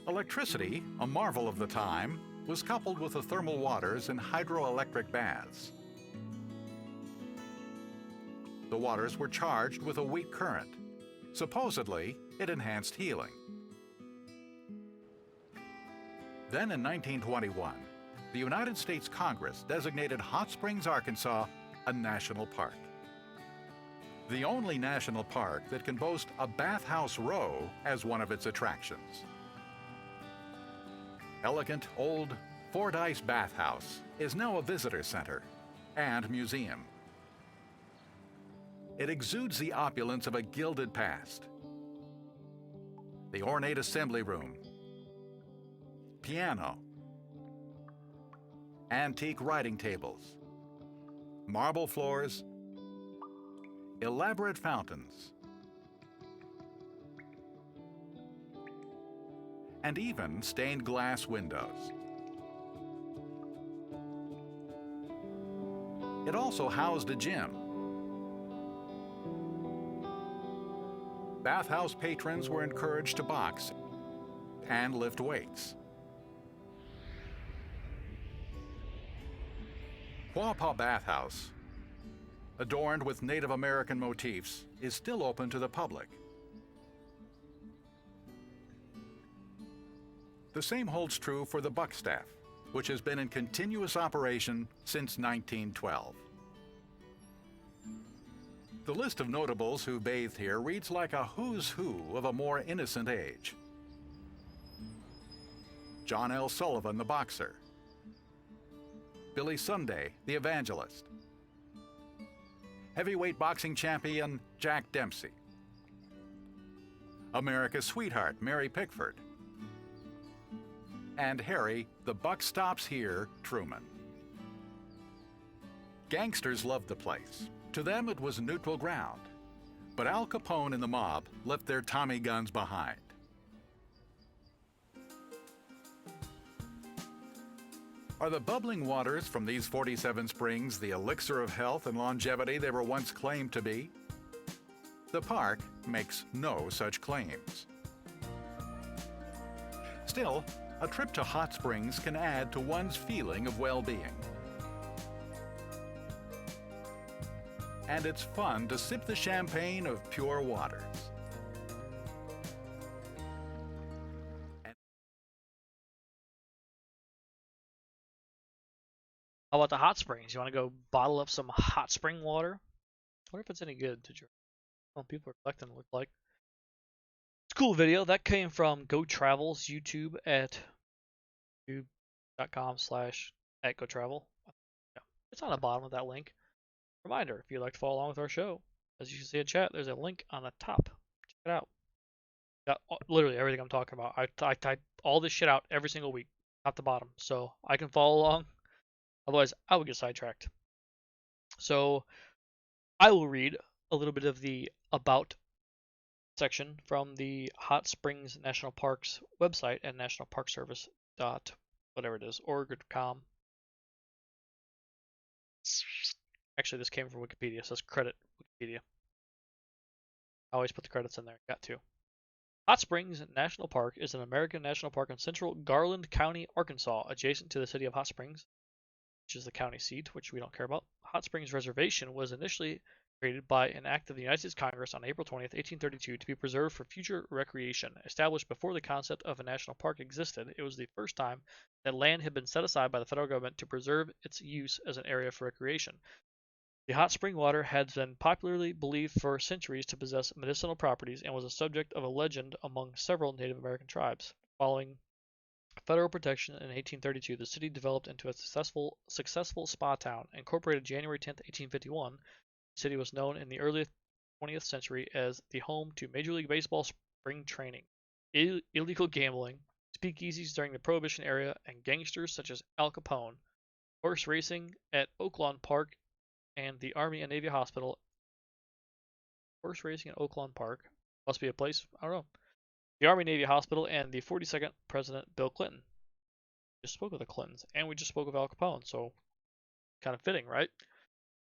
Electricity, a marvel of the time, was coupled with the thermal waters and hydroelectric baths. The waters were charged with a weak current. Supposedly, it enhanced healing. Then in 1921, the United States Congress designated Hot Springs, Arkansas, a national park. The only national park that can boast a bathhouse row as one of its attractions. Elegant old Fordyce Bathhouse is now a visitor center and museum. It exudes the opulence of a gilded past. The ornate assembly room, piano, antique writing tables, marble floors, elaborate fountains, and even stained glass windows. It also housed a gym. Bathhouse patrons were encouraged to box and lift weights. Quapaw Bathhouse, adorned with Native American motifs, is still open to the public. The same holds true for the Buckstaff, which has been in continuous operation since 1912. The list of notables who bathed here reads like a who's who of a more innocent age. John L. Sullivan, the boxer. Billy Sunday, the evangelist. Heavyweight boxing champion Jack Dempsey. America's sweetheart Mary Pickford. And Harry, the buck stops here, Truman. Gangsters loved the place. To them, it was neutral ground. But Al Capone and the mob left their Tommy guns behind. Are the bubbling waters from these 47 springs the elixir of health and longevity they were once claimed to be? The park makes no such claims. Still, a trip to hot springs can add to one's feeling of well-being. And it's fun to sip the champagne of pure waters. How about the hot springs? You want to go bottle up some hot spring water? I wonder if it's any good to drink. Well, people are collecting it, look like. It's a cool video. That came from Go Travel's YouTube at youtube.com/@GoTravel. Yeah, it's on the bottom of that link. Reminder, if you'd like to follow along with our show, as you can see in chat, there's a link on the top. Check it out. Got literally everything I'm talking about. I type all this shit out every single week, top to bottom, so I can follow along. Otherwise, I would get sidetracked. So I will read a little bit of the About section from the Hot Springs National Park's website at nationalparkservice. Whatever it is, org.com. Actually, this came from Wikipedia. It says credit Wikipedia. I always put the credits in there. Got to. Hot Springs National Park is an American national park in central Garland County, Arkansas, adjacent to the city of Hot Springs, which is the county seat, which we don't care about. Hot Springs Reservation was initially created by an act of the United States Congress on April 20th, 1832, to be preserved for future recreation. Established before the concept of a national park existed, it was the first time that land had been set aside by the federal government to preserve its use as an area for recreation. The hot spring water has been popularly believed for centuries to possess medicinal properties and was a subject of a legend among several Native American tribes. Following federal protection in 1832, the city developed into a successful spa town. Incorporated January 10, 1851, the city was known in the early 20th century as the home to Major League Baseball spring training, illegal gambling, speakeasies during the Prohibition era, and gangsters such as Al Capone, horse racing at Oaklawn Park, and the Army and Navy Hospital. Horse racing at Oaklawn Park must be a place, I don't know. The Army Navy Hospital and the 42nd President Bill Clinton. We just spoke of the Clintons, and we just spoke of Al Capone, so kind of fitting, right?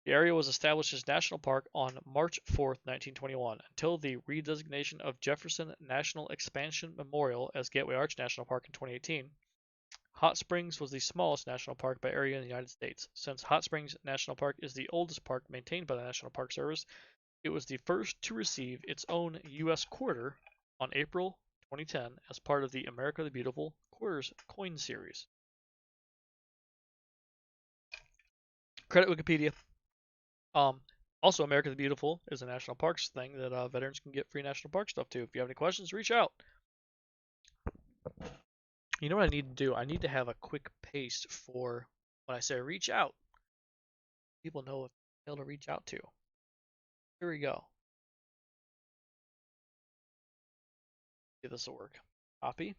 The area was established as National Park on March 4th, 1921, until the redesignation of Jefferson National Expansion Memorial as Gateway Arch National Park in 2018. Hot Springs was the smallest national park by area in the United States. Since Hot Springs National Park is the oldest park maintained by the National Park Service, it was the first to receive its own U.S. quarter on April 2010 as part of the America the Beautiful Quarters coin series. Credit Wikipedia. Also, America the Beautiful is a national parks thing that veterans can get free national park stuff too. If you have any questions, reach out. You know what I need to do? I need to have a quick paste for when I say reach out. People know what to reach out to. Here we go. See if this will work. Copy.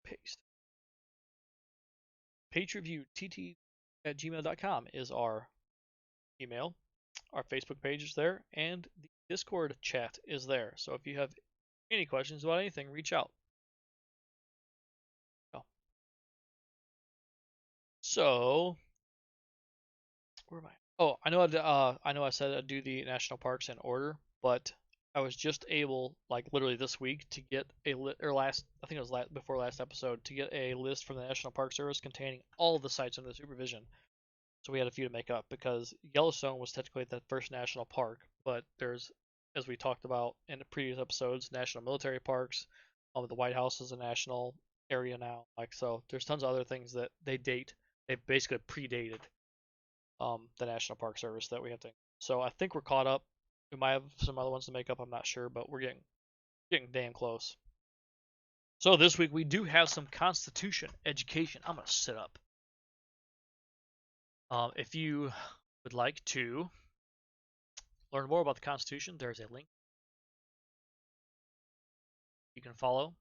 Paste. PatrioticVeteran@gmail.com is our email. Our Facebook page is there, and the Discord chat is there. So if you have any questions about anything, reach out. So, where am I? Oh, I know I said I'd do the national parks in order, but I was just able, like literally this week, to get or last, I think it was before last episode, to get a list from the National Park Service containing all of the sites under supervision. So we had a few to make up because Yellowstone was technically the first national park, but there's, as we talked about in the previous episodes, national military parks. The White House is a national area now. Like so, there's tons of other things that they date. They basically predated the National Park Service that we have to. So I think we're caught up. We might have some other ones to make up. I'm not sure, but we're getting damn close. So this week we do have some Constitution education. I'm gonna sit up. If you would like to learn more about the Constitution, there's a link you can follow.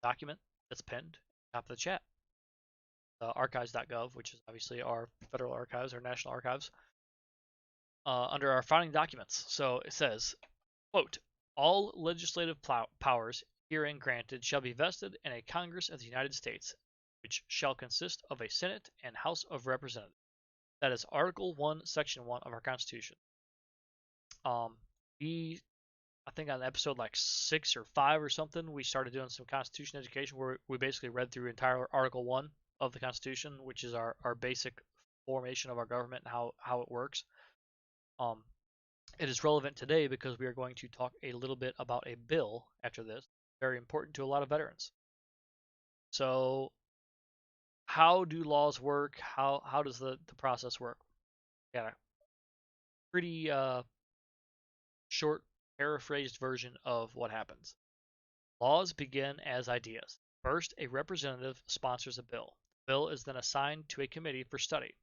Document that's pinned top of the chat. Archives.gov, which is obviously our federal archives, our national archives, under our founding documents. So it says, quote, all legislative powers herein granted shall be vested in a Congress of the United States, which shall consist of a Senate and House of Representatives. That is Article 1, Section 1 of our Constitution. I think on episode like 6 or 5 or something, we started doing some Constitution education where we basically read through entire Article 1 of the Constitution, which is our basic formation of our government and how it works. It is relevant today because we are going to talk a little bit about a bill after this, very important to a lot of veterans. So, how do laws work? How does the process work? Got a pretty short, paraphrased version of what happens. Laws begin as ideas. First, a representative sponsors a bill. The bill is then assigned to a committee for study.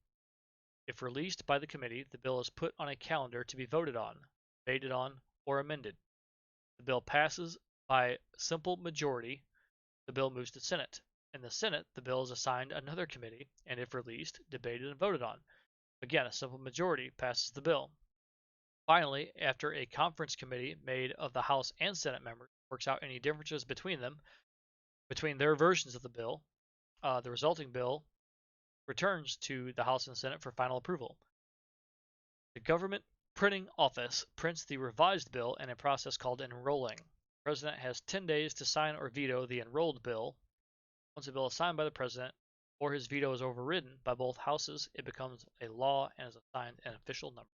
If released by the committee, the bill is put on a calendar to be voted on, debated on, or amended. The bill passes by simple majority. The bill moves to Senate. In the Senate, the bill is assigned another committee, and if released, debated and voted on. Again, a simple majority passes the bill. Finally, after a conference committee made of the House and Senate members works out any differences between them, between their versions of the bill, the resulting bill returns to the House and Senate for final approval. The government printing office prints the revised bill in a process called enrolling. The president has 10 days to sign or veto the enrolled bill. Once a bill is signed by the president or his veto is overridden by both houses, it becomes a law and is assigned an official number.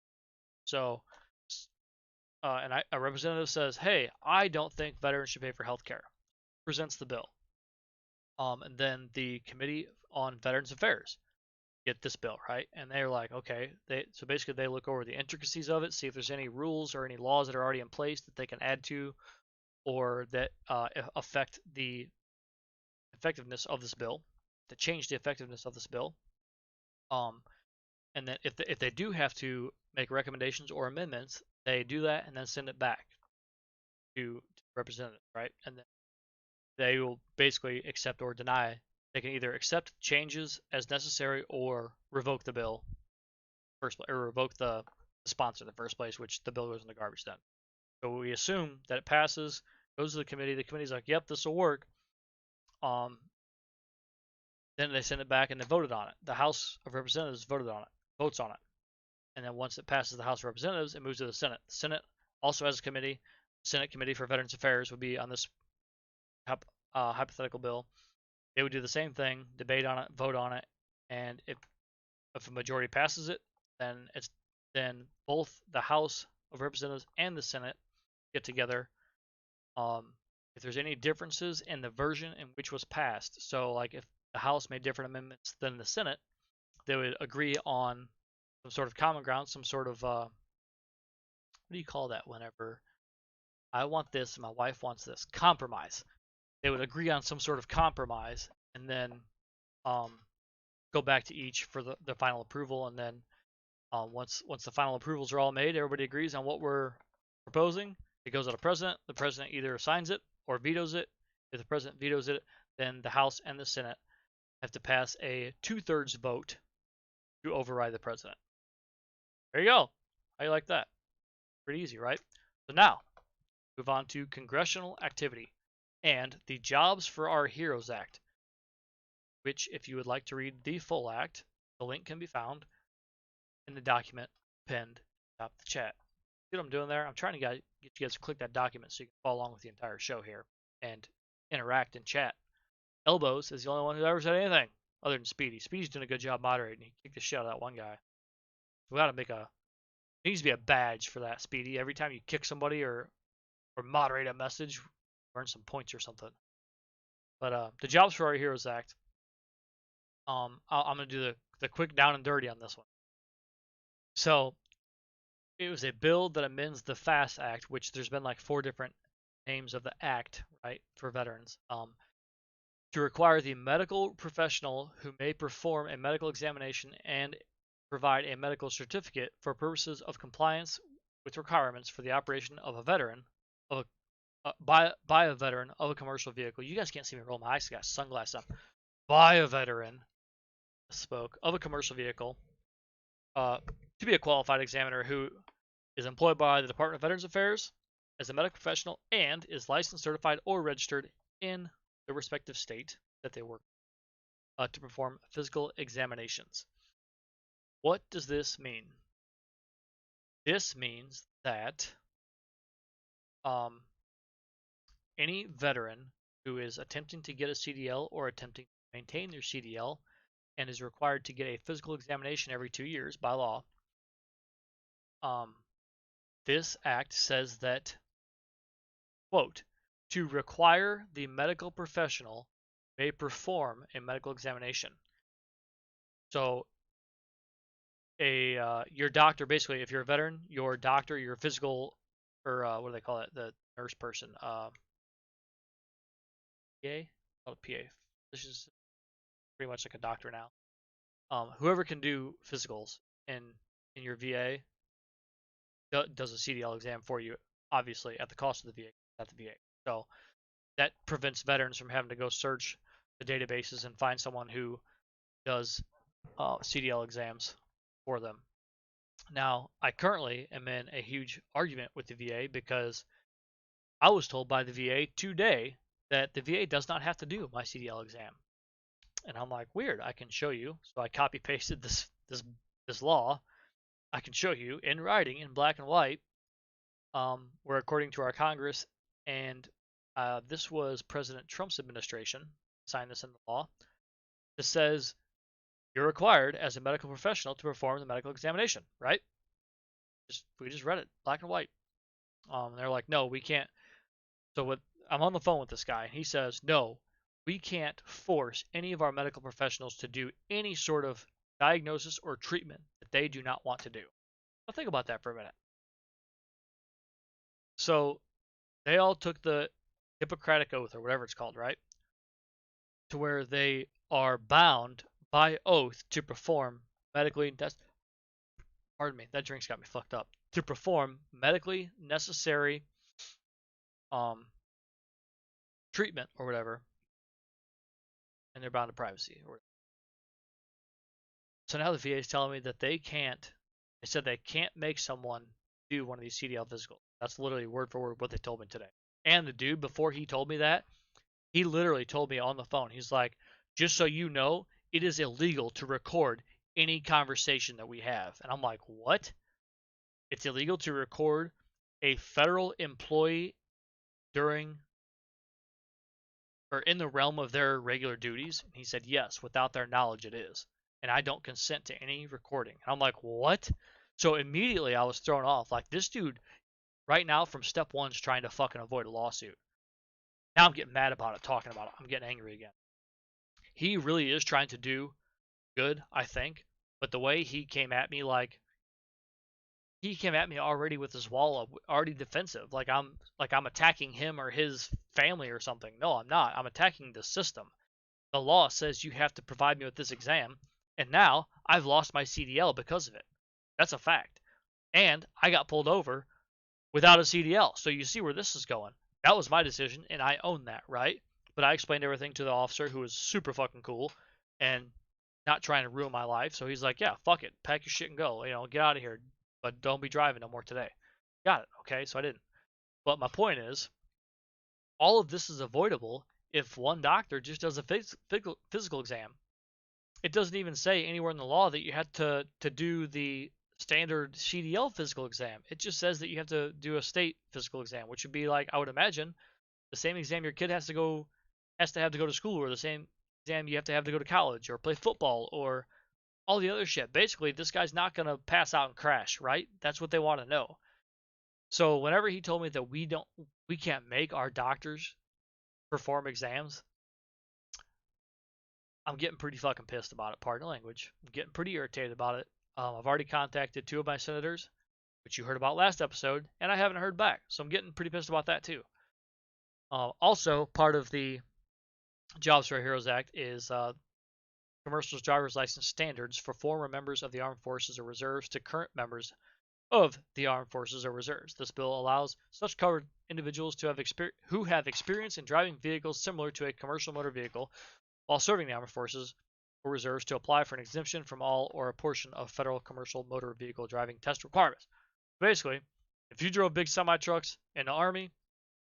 So, a representative says, hey, I don't think veterans should pay for health care. Presents the bill. And then the Committee on Veterans Affairs get this bill, right? And they're like, okay. So basically they look over the intricacies of it, see if there's any rules or any laws that are already in place that they can add to or that affect the effectiveness of this bill, to change the effectiveness of this bill. And then if they do have to make recommendations or amendments, they do that and then send it back to representatives, right? And then they will basically accept or deny. They can either accept changes as necessary or revoke the bill first, or revoke the sponsor in the first place, which the bill goes in the garbage then. So we assume that it passes, goes to the committee. The committee's like, "Yep, this will work." Then they send it back and they voted on it. The House of Representatives votes on it, and then once it passes the House of Representatives, it moves to the Senate. The Senate also has a committee. Senate Committee for Veterans Affairs would be on this hypothetical bill. They would do the same thing, debate on it, vote on it, and if a majority passes it, then both the House of Representatives and the Senate get together. If there's any differences in the version in which was passed, so like if the House made different amendments than the Senate, they would agree on some sort of common ground, some sort of what do you call that whenever I want this and my wife wants this? Compromise. They would agree on some sort of compromise and then go back to each for the final approval. And then once the final approvals are all made, everybody agrees on what we're proposing. It goes to the president. The president either signs it or vetoes it. If the president vetoes it, then the House and the Senate have to pass a 2/3 vote to override the president. There you go. How you like that? Pretty easy, right? So now, move on to congressional activity and the Jobs for Our Heroes Act, which, if you would like to read the full act, the link can be found in the document pinned atop the chat. See what I'm doing there? I'm trying to get you guys to click that document so you can follow along with the entire show here and interact and chat. Elbows is the only one who ever said anything other than Speedy. Speedy's doing a good job moderating. He kicked the shit out of that one guy. We gotta make a. There needs to be a badge for that, Speedy. Every time you kick somebody or moderate a message, earn some points or something. But the Jobs for Our Heroes Act. I'm gonna do the quick down and dirty on this one. So it was a bill that amends the FAST Act, which there's been like 4 different names of the act, right, for veterans. To require the medical professional who may perform a medical examination and provide a medical certificate for purposes of compliance with requirements for the operation of a veteran of a by a veteran of a commercial vehicle. You guys can't see me roll my eyes. I got sunglasses up. By a veteran, spoke of a commercial vehicle, to be a qualified examiner who is employed by the Department of Veterans Affairs as a medical professional and is licensed, certified, or registered in the respective state that they work to perform physical examinations. What does this mean? This means that any veteran who is attempting to get a CDL or attempting to maintain their CDL and is required to get a physical examination every 2 years by law, this act says that, quote, to require the medical professional may perform a medical examination. So your doctor, basically, if you're a veteran, your doctor, your physical, or what do they call it, the nurse person, PA, called a PA. This is pretty much like a doctor now. Whoever can do physicals in your VA does a CDL exam for you, obviously at the cost of the VA, at the VA. So that prevents veterans from having to go search the databases and find someone who does CDL exams for them. Now, I currently am in a huge argument with the VA because I was told by the VA today that the VA does not have to do my CDL exam. And I'm like, weird, I can show you. So I copy pasted this law. I can show you in writing in black and white, where according to our Congress, and this was President Trump's administration signed this into law. This says you're required as a medical professional to perform the medical examination, right? We just read it, black and white. They're like, no, we can't. So I'm on the phone with this guy, and he says, no, we can't force any of our medical professionals to do any sort of diagnosis or treatment that they do not want to do. Now think about that for a minute. So they all took the Hippocratic Oath or whatever it's called, right? To where they are bound by oath to perform medically pardon me, that drink's got me fucked up. To perform medically necessary treatment or whatever, and they're bound to privacy. So now the VA is telling me that they said they can't make someone do one of these CDL physicals. That's literally word for word what they told me today. And the dude, before he told me that, he literally told me on the phone, he's like, just so you know, it is illegal to record any conversation that we have. And I'm like, what? It's illegal to record a federal employee during or in the realm of their regular duties? And he said, yes, without their knowledge it is. And I don't consent to any recording. And I'm like, what? So immediately I was thrown off. Like, this dude right now from step one is trying to fucking avoid a lawsuit. Now I'm getting mad about it, talking about it. I'm getting angry again. He really is trying to do good, I think. But the way he came at me, like, he came at me already with his wall up, already defensive. Like I'm attacking him or his family or something. No, I'm not. I'm attacking the system. The law says you have to provide me with this exam, and now I've lost my CDL because of it. That's a fact. And I got pulled over without a CDL. So you see where this is going. That was my decision, and I own that, right? But I explained everything to the officer, who was super fucking cool. and not trying to ruin my life. So he's like, yeah, fuck it, pack your shit and go. Get out of here, but don't be driving no more today. Got it. Okay, so I didn't. But my point is, all of this is avoidable if one doctor just does a physical exam. It doesn't even say anywhere in the law that you have to do the standard CDL physical exam. It just says that you have to do a state physical exam, which would be like, I would imagine, the same exam your kid has to have to go to school, or the same exam you have to go to college or play football or all the other shit. Basically, this guy's not gonna pass out and crash, right? That's what they want to know. So whenever he told me that we can't make our doctors perform exams, I'm getting pretty fucking pissed about it. Pardon the language. I'm getting pretty irritated about it. I've already contacted 2 of my senators, which you heard about last episode, and I haven't heard back. So I'm getting pretty pissed about that too. Also, part of the Jobs for Heroes Act is commercial driver's license standards for former members of the armed forces or reserves to current members of the armed forces or reserves. This bill allows such covered individuals to have who have experience in driving vehicles similar to a commercial motor vehicle while serving the armed forces or reserves to apply for an exemption from all or a portion of federal commercial motor vehicle driving test requirements. Basically, if you drove big semi trucks in the army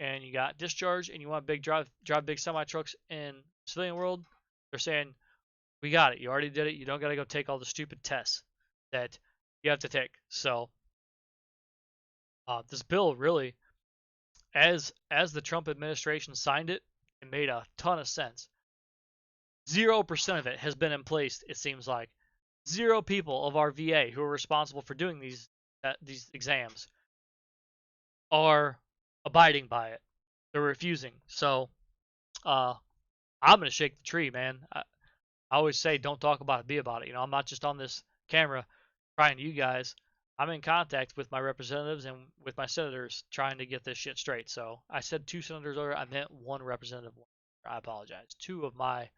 and you got discharged and you want drive big semi trucks in civilian world, they're saying, we got it. You already did it. You don't got to go take all the stupid tests that you have to take. So this bill really, as the Trump administration signed it, it made a ton of sense. 0% of it has been in place. It seems like 0 people of our VA who are responsible for doing these exams are abiding by it. They're refusing. So I'm gonna shake the tree, man. I always say, don't talk about it, be about it. I'm not just on this camera crying to you guys. I'm in contact with my representatives and with my senators trying to get this shit straight. So I said 2 senators earlier. I meant 1 representative. I apologize. 2 of my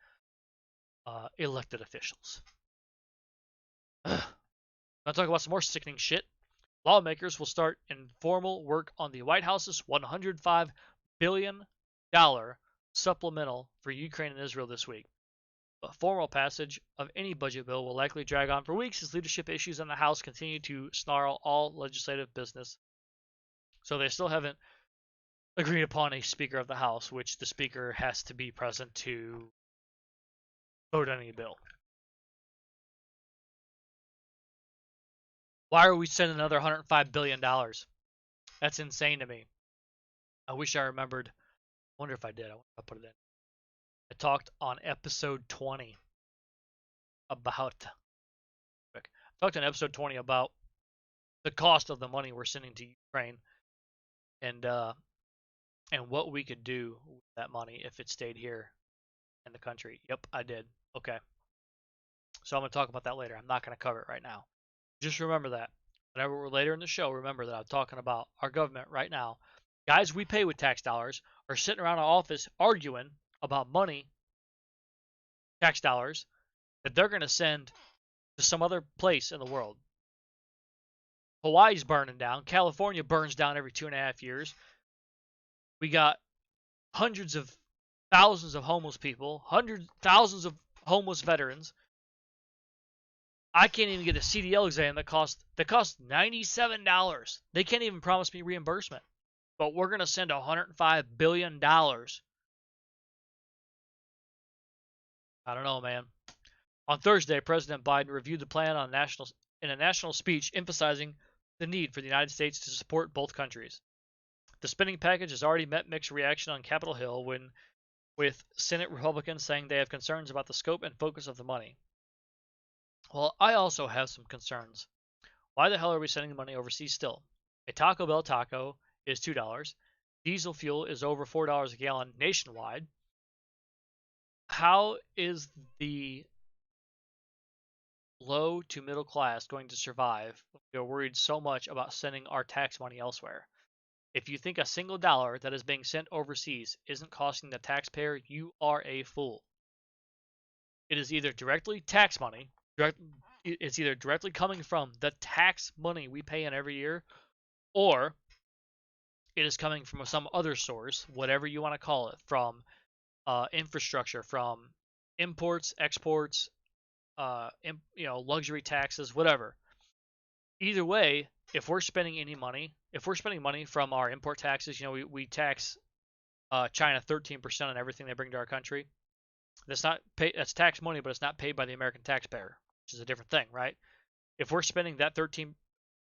elected officials. I'll talk about some more sickening shit. Lawmakers will start informal work on the White House's $105 billion supplemental for Ukraine and Israel this week. But formal passage of any budget bill will likely drag on for weeks as leadership issues in the House continue to snarl all legislative business. So they still haven't agreed upon a Speaker of the House, which the Speaker has to be present to vote on any bill. Why are we sending another $105 billion? That's insane to me. I wish I remembered. I wonder if I did. I put it in. I talked on episode 20 about the cost of the money we're sending to Ukraine and what we could do with that money if it stayed here in the country. Yep, I did. Okay. So I'm going to talk about that later. I'm not going to cover it right now. Just remember that. Whenever we're later in the show, remember that I'm talking about our government right now. Guys we pay with tax dollars are sitting around our office arguing about money, tax dollars, that they're going to send to some other place in the world. Hawaii's burning down. California burns down every 2.5 years. We got hundreds of thousands of homeless people, thousands of homeless veterans. I can't even get a CDL exam that costs $97. They can't even promise me reimbursement. But we're going to send $105 billion. I don't know, man. On Thursday, President Biden reviewed the plan in a national speech emphasizing the need for the United States to support both countries. The spending package has already met mixed reaction on Capitol Hill, with Senate Republicans saying they have concerns about the scope and focus of the money. Well, I also have some concerns. Why the hell are we sending money overseas still? A Taco Bell taco is $2. Diesel fuel is over $4 a gallon nationwide. How is the low to middle class going to survive? We're worried so much about sending our tax money elsewhere. If you think a single dollar that is being sent overseas isn't costing the taxpayer, you are a fool. It is either directly tax money, it's either directly coming from the tax money we pay in every year, or it is coming from some other source, whatever you want to call it, from infrastructure, from imports, exports, luxury taxes, whatever. Either way, if we're spending money from our import taxes, we tax China 13% on everything they bring to our country. That's tax money, but it's not paid by the American taxpayer, which is a different thing, right? If we're spending that 13,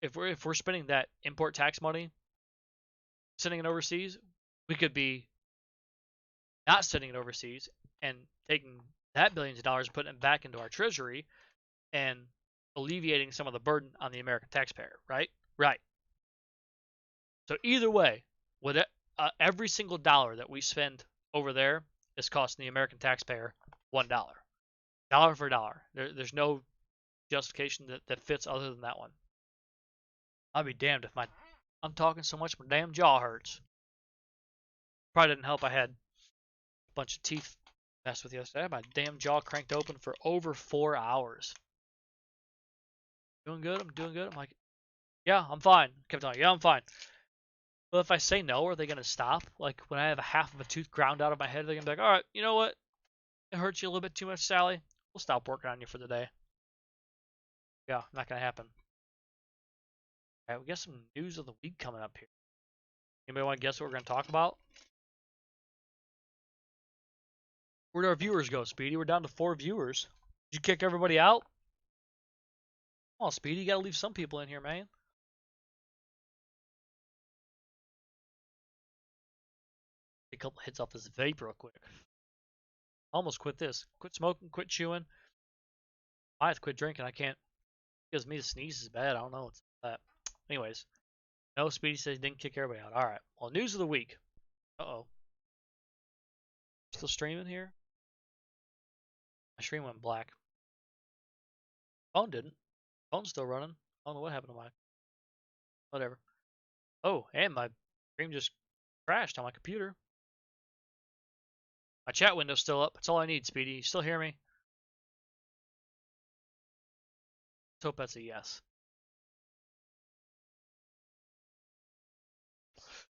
if we're spending that import tax money, sending it overseas, we could be not sending it overseas and taking that billions of dollars and putting it back into our treasury and alleviating some of the burden on the American taxpayer, right? Right. So either way, with every single dollar that we spend over there is costing the American taxpayer $1, dollar for dollar. There's no justification that fits other than that one. I'll be damned if I'm talking so much my damn jaw hurts. Probably didn't help. I had a bunch of teeth messed with yesterday. I had my damn jaw cranked open for over 4 hours. Doing good. I'm doing good. I'm like, yeah, I'm fine. Kept telling, yeah, I'm fine. Well, if I say no, are they gonna stop? Like when I have a half of a tooth ground out of my head, they're gonna be like, all right, you know what? It hurts you a little bit too much, Sally. We'll stop working on you for the day. Yeah, not gonna happen. All right, we got some news of the week coming up here. Anybody want to guess what we're gonna talk about? Where'd our viewers go, Speedy? We're down to 4 viewers. Did you kick everybody out? Come on, Speedy, you gotta leave some people in here, man. Take a couple hits off this vape real quick. Almost quit this. Quit smoking, quit chewing. I have to quit drinking. I can't. It gives me the sneeze is bad. I don't know what's that. Anyways, no, Speedy says he didn't kick everybody out. Alright. Well, news of the week. Uh-oh. Still streaming here? My stream went black. Phone didn't. Phone's still running. I don't know what happened to mine. Whatever. Oh, and my stream just crashed on my computer. My chat window's still up. That's all I need, Speedy. You still hear me? Let's hope that's a yes.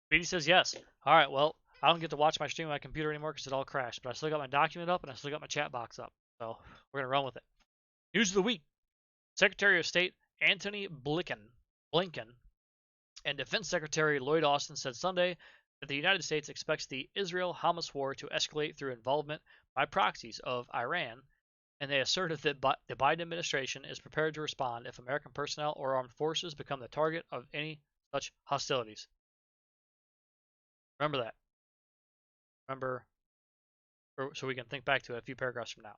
Speedy says yes. Alright, well, I don't get to watch my stream on my computer anymore because it all crashed. But I still got my document up and I still got my chat box up. So we're going to run with it. News of the week. Secretary of State Antony Blinken and Defense Secretary Lloyd Austin said Sunday that the United States expects the Israel-Hamas war to escalate through involvement by proxies of Iran, and they asserted that the Biden administration is prepared to respond if American personnel or armed forces become the target of any such hostilities. Remember that. Remember, so we can think back to it a few paragraphs from now.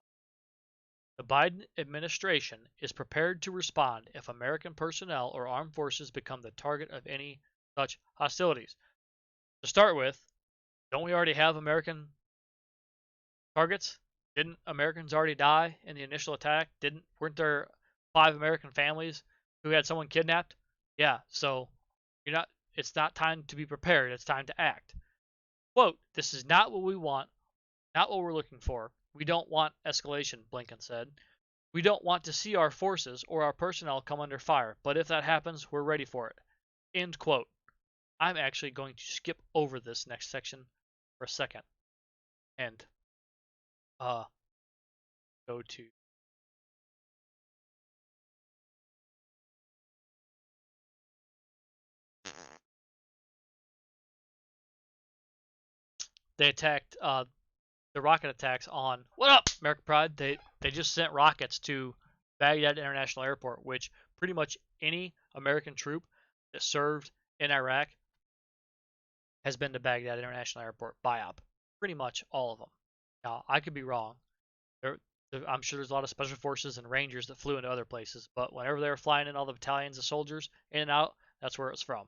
The Biden administration is prepared to respond if American personnel or armed forces become the target of any such hostilities. To start with, don't we already have American targets? Didn't Americans already die in the initial attack? Weren't there 5 American families who had someone kidnapped? Yeah, so it's not time to be prepared, it's time to act. Quote, this is not what we want, not what we're looking for. We don't want escalation, Blinken said. We don't want to see our forces or our personnel come under fire, but if that happens, we're ready for it. End quote. I'm actually going to skip over this next section for a second and go to they attacked the rocket attacks on what up, American Pride? They just sent rockets to Baghdad International Airport, which pretty much any American troop that served in Iraq has been to Baghdad International Airport, BIOP. Pretty much all of them. Now, I could be wrong. I'm sure there's a lot of special forces and rangers that flew into other places, but whenever they were flying in all the battalions of soldiers in and out, that's where it's from.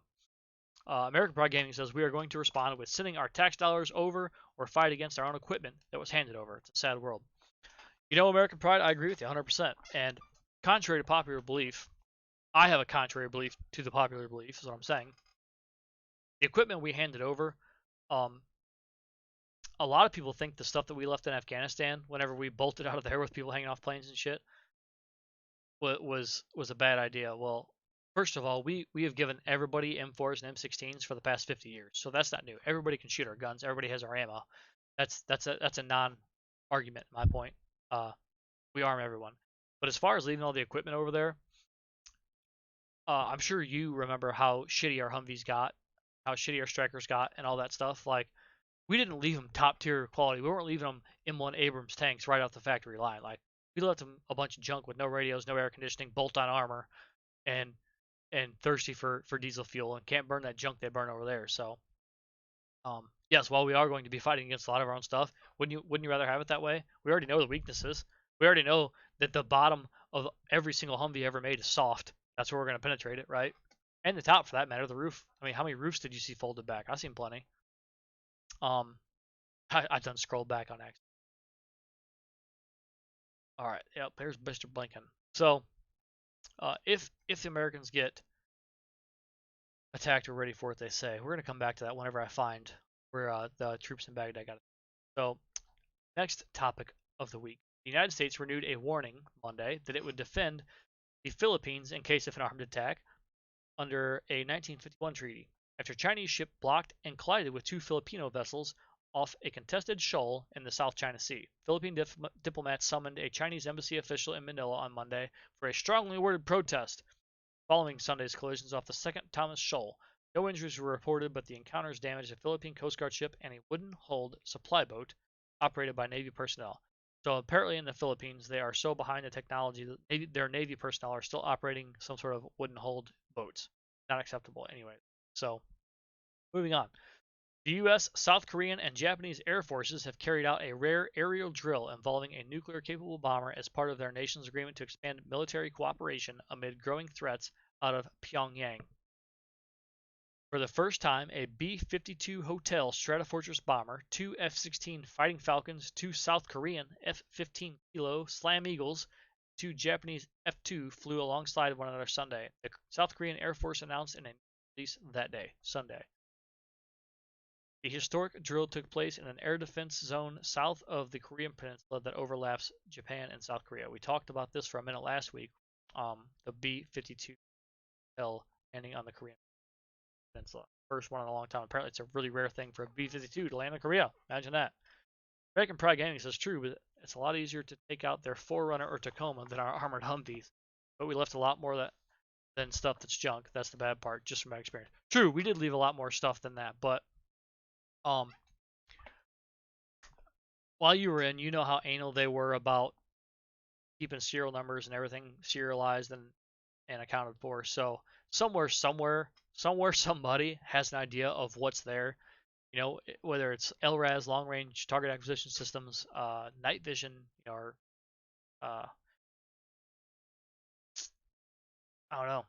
American Pride Gaming says we are going to respond with sending our tax dollars over or fight against our own equipment that was handed over. It's a sad world. American Pride, I agree with you 100%. And contrary to popular belief, I have a contrary belief to the popular belief, is what I'm saying. The equipment we handed over, a lot of people think the stuff that we left in Afghanistan, whenever we bolted out of there with people hanging off planes and shit, was a bad idea. Well, first of all, we have given everybody M4s and M16s for the past 50 years, so that's not new. Everybody can shoot our guns. Everybody has our ammo. That's a non-argument, my point. we arm everyone. But as far as leaving all the equipment over there, I'm sure you remember how shitty our Humvees got, how shitty our Strikers got, and all that stuff. Like, we didn't leave them top tier quality. We weren't leaving them M1 Abrams tanks right off the factory line. Like, we left them a bunch of junk with no radios, no air conditioning, bolt-on armor, and thirsty for diesel fuel and can't burn that junk they burn over there. So, yes, while we are going to be fighting against a lot of our own stuff, wouldn't you rather have it that way? We already know the weaknesses. We already know that the bottom of every single Humvee ever made is soft. That's where we're going to penetrate it, right? And the top, for that matter, the roof. I mean, how many roofs did you see folded back? I've seen plenty. Um, I done scrolled back on accident. All right, yep, there's Mr. Blinken. So, if the Americans get attacked, we're ready for what they say. We're gonna come back to that whenever I find where the troops in Baghdad got it. So, next topic of the week: the United States renewed a warning Monday that it would defend the Philippines in case of an armed attack under a 1951 treaty after a Chinese ship blocked and collided with two Filipino vessels off a contested shoal in the South China Sea. Philippine diplomats summoned a Chinese embassy official in Manila on Monday for a strongly worded protest following Sunday's collisions off the second Thomas Shoal. No injuries were reported, but the encounters damaged a Philippine Coast Guard ship and a wooden-hulled supply boat operated by Navy personnel. So apparently in the Philippines, they are so behind the technology that their Navy personnel are still operating some sort of wooden-hulled boats. Not acceptable anyway. So, moving on. The U.S., South Korean, and Japanese air forces have carried out a rare aerial drill involving a nuclear-capable bomber as part of their nation's agreement to expand military cooperation amid growing threats out of Pyongyang. For the first time, a B-52 Hotel Stratofortress bomber, two F-16 Fighting Falcons, two South Korean F-15 Kilo Slam Eagles, and two Japanese F-2 flew alongside one another Sunday, the South Korean Air Force announced in a release that day, Sunday. The historic drill took place in an air defense zone south of the Korean peninsula that overlaps Japan and South Korea. We talked about this for a minute last week. The B-52 Hotel landing on the Korean peninsula. First one in a long time. Apparently, it's a really rare thing for a B-52 to land in Korea. Imagine that. American Pride Gaming says true, but it's a lot easier to take out their Forerunner or Tacoma than our armored Humvees. But we left a lot more than stuff that's junk. That's the bad part, just from my experience. True, we did leave a lot more stuff than that, but while you were in, you know how anal they were about keeping serial numbers and everything serialized and accounted for. So somewhere, somebody has an idea of what's there. You know, whether it's LRAS, long range target acquisition systems, night vision, or I don't know.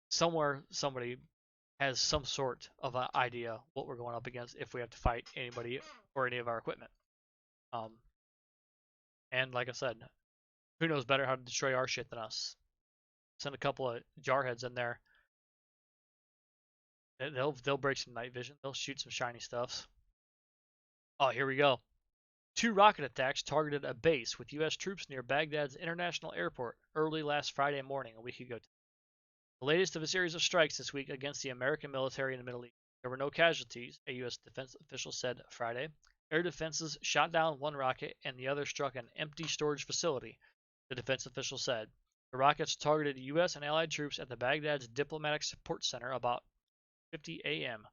Somewhere somebody has some sort of an idea what we're going up against if we have to fight anybody or any of our equipment. And like I said, who knows better how to destroy our shit than us? Send a couple of jarheads in there. They'll break some night vision. They'll shoot some shiny stuffs. Oh, here we go. Two rocket attacks targeted a base with U.S. troops near Baghdad's international airport early last Friday morning, a week ago. The latest of a series of strikes this week against the American military in the Middle East. There were no casualties, a U.S. defense official said Friday. Air defenses shot down one rocket and the other struck an empty storage facility, the defense official said. The rockets targeted U.S. and allied troops at the Baghdad's diplomatic support center about 50 a.m.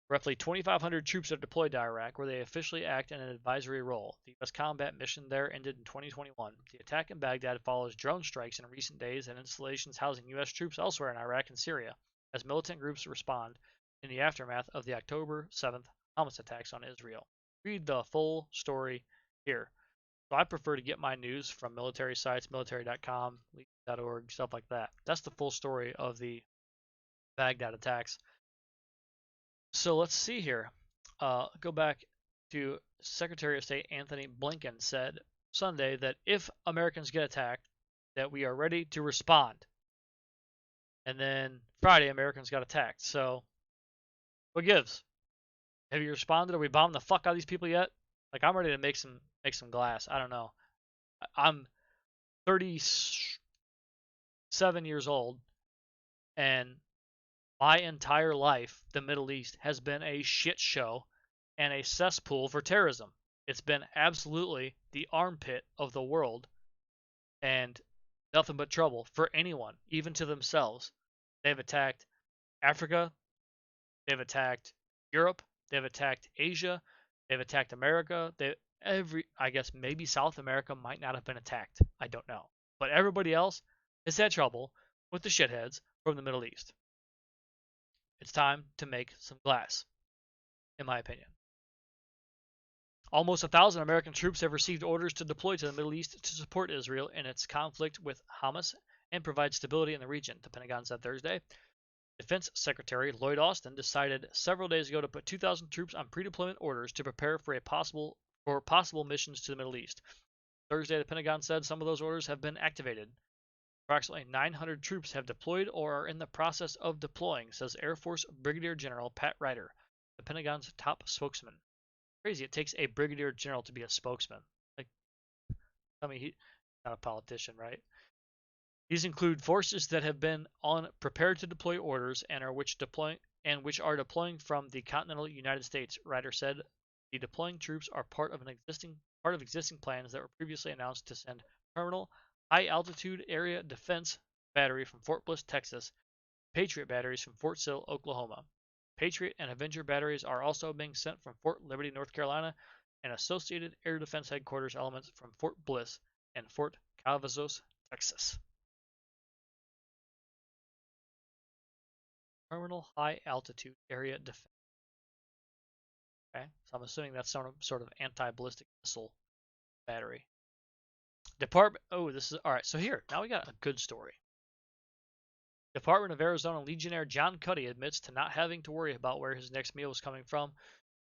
Roughly 2,500 troops are deployed to Iraq, where they officially act in an advisory role. The U.S. combat mission there ended in 2021. The attack in Baghdad follows drone strikes in recent days and installations housing U.S. troops elsewhere in Iraq and Syria, as militant groups respond in the aftermath of the October 7th Hamas attacks on Israel. Read the full story here. So I prefer to get my news from military sites, military.com, legion.org, stuff like that. That's the full story of the Baghdad attacks. So let's see here. Go back to Secretary of State Anthony Blinken said Sunday that if Americans get attacked, that we are ready to respond. And then Friday, Americans got attacked. So what gives? Have you responded? Are we bombing the fuck out of these people yet? Like, I'm ready to make some glass. I don't know. I'm 37 years old, and my entire life, the Middle East has been a shit show and a cesspool for terrorism. It's been absolutely the armpit of the world and nothing but trouble for anyone, even to themselves. They've attacked Africa, they've attacked Europe, they've attacked Asia, they've attacked America. I guess maybe South America might not have been attacked. I don't know. But everybody else has had trouble with the shitheads from the Middle East. It's time to make some glass, in my opinion. Almost 1,000 American troops have received orders to deploy to the Middle East to support Israel in its conflict with Hamas and provide stability in the region, the Pentagon said Thursday. Defense Secretary Lloyd Austin decided several days ago to put 2,000 troops on pre-deployment orders to prepare for possible missions to the Middle East. Thursday, the Pentagon said some of those orders have been activated. Approximately 900 troops have deployed or are in the process of deploying, says Air Force Brigadier General Pat Ryder, the Pentagon's top spokesman. Crazy, it takes a brigadier general to be a spokesman. Like, I mean, he's not a politician, right? These include forces that have been on prepared to deploy orders and which are deploying from the continental United States. Ryder said the deploying troops are part of existing plans that were previously announced to send terminal high altitude area defense battery from Fort Bliss, Texas, Patriot batteries from Fort Sill, Oklahoma. Patriot and Avenger batteries are also being sent from Fort Liberty, North Carolina, and Associated Air Defense Headquarters elements from Fort Bliss and Fort Cavazos, Texas. Terminal High Altitude Area Defense. Okay, so I'm assuming that's some sort of anti-ballistic missile battery. Department. Oh, this is all right. So here, now we got a good story. Department of Arizona Legionnaire John Cuddy admits to not having to worry about where his next meal was coming from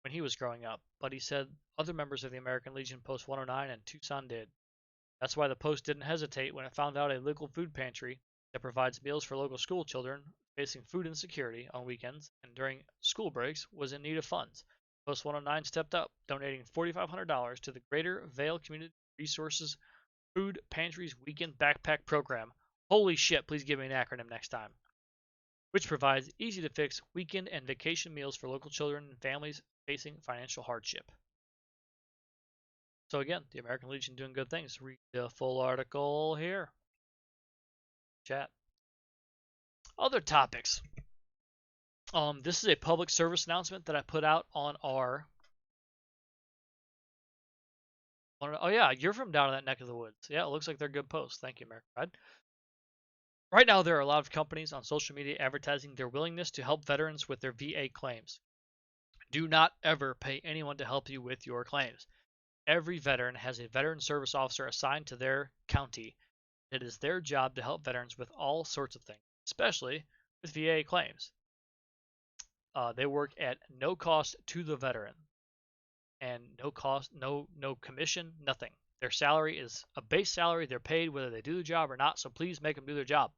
when he was growing up, but he said other members of the American Legion Post 109 and Tucson did. That's why the Post didn't hesitate when it found out a local food pantry that provides meals for local school children facing food insecurity on weekends and during school breaks was in need of funds. Post 109 stepped up, donating $4,500 to the Greater Vale Community Resources Food Pantry's Weekend Backpack Program. Holy shit, please give me an acronym next time. Which provides easy-to-fix weekend and vacation meals for local children and families facing financial hardship. So again, the American Legion doing good things. Read the full article here. Chat. Other topics. This is a public service announcement that I put out on our. Oh yeah, you're from down in that neck of the woods. Yeah, it looks like they're good posts. Thank you, American Pride. Right now, there are a lot of companies on social media advertising their willingness to help veterans with their VA claims. Do not ever pay anyone to help you with your claims. Every veteran has a veteran service officer assigned to their county. It is their job to help veterans with all sorts of things, especially with VA claims. They work at no cost to the veteran, and no cost, no commission, nothing. Their salary is a base salary. They're paid whether they do the job or not, so please make them do their job.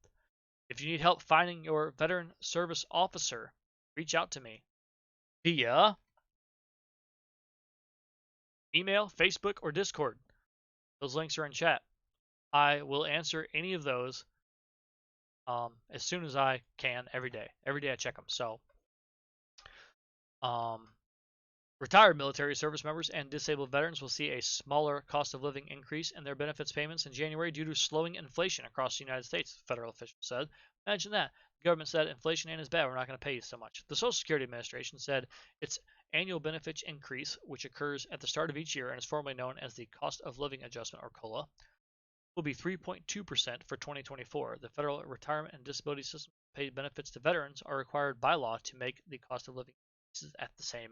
If you need help finding your veteran service officer, reach out to me via email, Facebook, or Discord. Those links are in chat. I will answer any of those as soon as I can every day. Every day I check them. So, retired military service members and disabled veterans will see a smaller cost of living increase in their benefits payments in January due to slowing inflation across the United States, federal officials said. Imagine that. The government said inflation ain't as bad. We're not going to pay you so much. The Social Security Administration said its annual benefits increase, which occurs at the start of each year and is formally known as the Cost of Living Adjustment, or COLA, will be 3.2% for 2024. The Federal Retirement and Disability System paid benefits to veterans are required by law to make the cost of living increases at the same.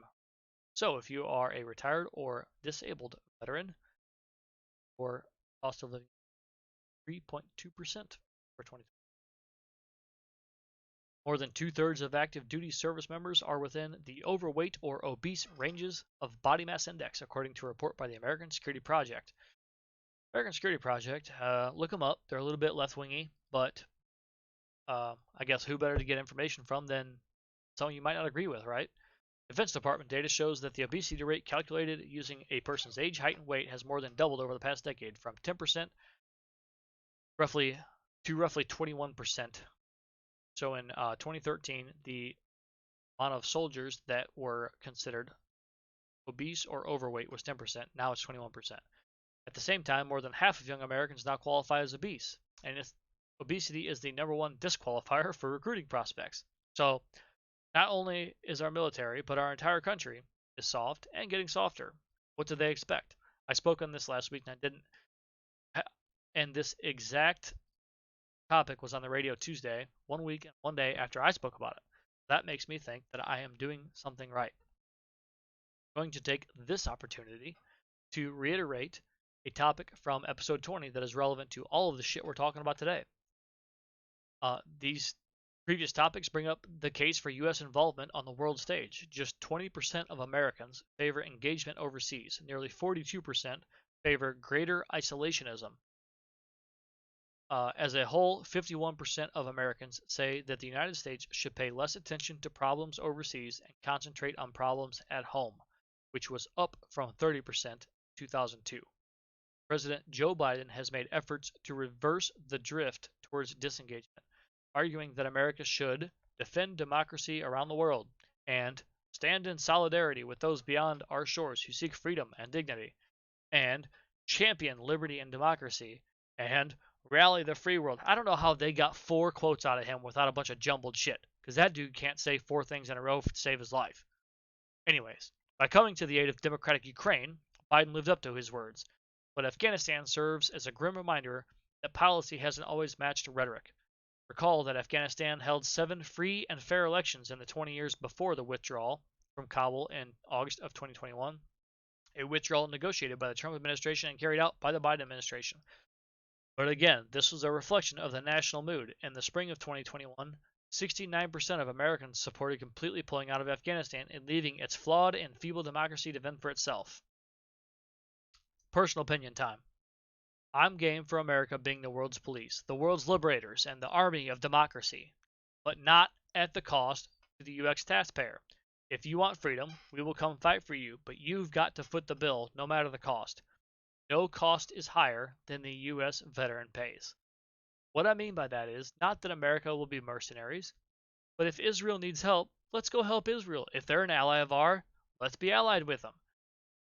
So if you are a retired or disabled veteran, your cost of living 3.2% for 2020. More than 2/3 of active duty service members are within the overweight or obese ranges of body mass index, according to a report by the American Security Project. American Security Project, look them up. They're a little bit left-wingy, but I guess who better to get information from than someone you might not agree with, right? Defense Department data shows that the obesity rate calculated using a person's age, height, and weight has more than doubled over the past decade, from 10% roughly to roughly 21%. So in 2013, the amount of soldiers that were considered obese or overweight was 10%. Now it's 21%. At the same time, more than half of young Americans now qualify as obese, and obesity is the number one disqualifier for recruiting prospects. So, not only is our military, but our entire country is soft and getting softer. What do they expect? I spoke on this last week, and I didn't. And this exact topic was on the radio Tuesday, 1 week and 1 day after I spoke about it. That makes me think that I am doing something right. I'm going to take this opportunity to reiterate a topic from episode 20 that is relevant to all of the shit we're talking about today. These previous topics bring up the case for U.S. involvement on the world stage. Just 20% of Americans favor engagement overseas. Nearly 42% favor greater isolationism. As a whole, 51% of Americans say that the United States should pay less attention to problems overseas and concentrate on problems at home, which was up from 30% in 2002. President Joe Biden has made efforts to reverse the drift towards disengagement, arguing that America should defend democracy around the world and stand in solidarity with those beyond our shores who seek freedom and dignity, and champion liberty and democracy, and rally the free world. I don't know how they got 4 quotes out of him without a bunch of jumbled shit, because that dude can't say 4 things in a row to save his life. Anyways, by coming to the aid of democratic Ukraine, Biden lived up to his words. But Afghanistan serves as a grim reminder that policy hasn't always matched rhetoric. Recall that Afghanistan held 7 free and fair elections in the 20 years before the withdrawal from Kabul in August of 2021, a withdrawal negotiated by the Trump administration and carried out by the Biden administration. But again, this was a reflection of the national mood. In the spring of 2021, 69% of Americans supported completely pulling out of Afghanistan and leaving its flawed and feeble democracy to fend for itself. Personal opinion time. I'm game for America being the world's police, the world's liberators, and the army of democracy, but not at the cost to the U.S. taxpayer. If you want freedom, we will come fight for you, but you've got to foot the bill no matter the cost. No cost is higher than the U.S. veteran pays. What I mean by that is not that America will be mercenaries, but if Israel needs help, let's go help Israel. If they're an ally of ours, let's be allied with them.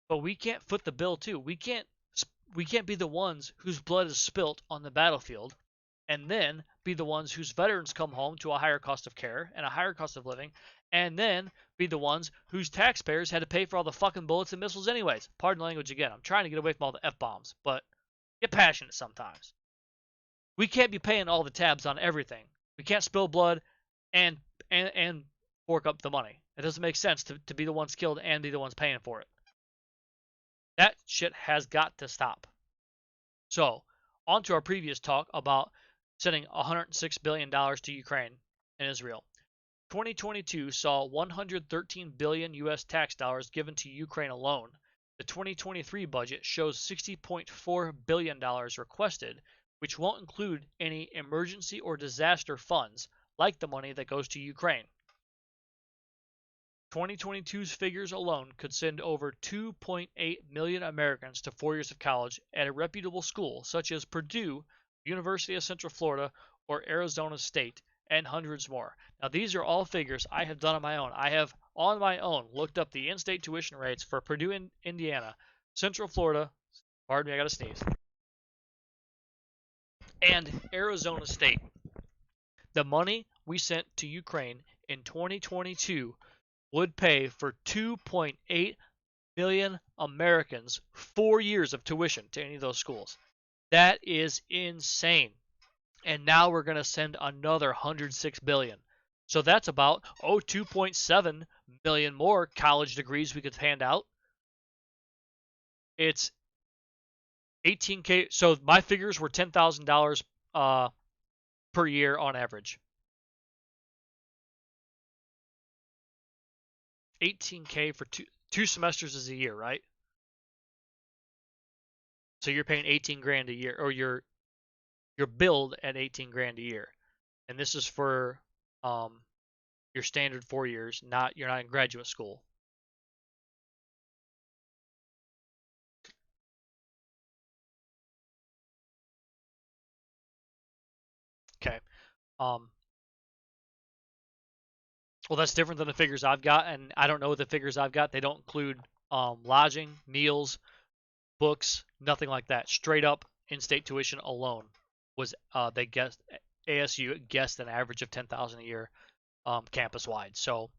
But we can't foot the bill too. We can't be the ones whose blood is spilt on the battlefield and then be the ones whose veterans come home to a higher cost of care and a higher cost of living, and then be the ones whose taxpayers had to pay for all the fucking bullets and missiles anyways. Pardon the language again. I'm trying to get away from all the F-bombs, but get passionate sometimes. We can't be paying all the tabs on everything. We can't spill blood and fork up the money. It doesn't make sense to be the ones killed and be the ones paying for it. That shit has got to stop. So, on to our previous talk about sending $106 billion to Ukraine and Israel. 2022 saw 113 billion US tax dollars given to Ukraine alone. The 2023 budget shows $60.4 billion requested, which won't include any emergency or disaster funds like the money that goes to Ukraine. 2022's figures alone could send over 2.8 million Americans to 4 years of college at a reputable school such as Purdue, University of Central Florida, or Arizona State, and hundreds more. Now, these are all figures I have done on my own. I have, on my own, looked up the in-state tuition rates for Purdue, Indiana, Central Florida, pardon me, I gotta sneeze, and Arizona State. The money we sent to Ukraine in 2022 would pay for 2.8 million Americans 4 years of tuition to any of those schools. That is insane. And now we're going to send another 106 billion. So that's about 2.7 million more college degrees we could hand out. It's 18K. So my figures were $10,000 per year on average. 18K for two semesters is a year, right? So you're paying 18 grand a year, or you're billed at 18 grand a year, and this is for your standard 4 years. You're not in graduate school. Okay. Well, that's different than the figures I've got, and I don't know what the figures I've got. They don't include lodging, meals, books, nothing like that. Straight up in-state tuition alone was they guessed ASU guessed an average of 10,000 a year campus wide. So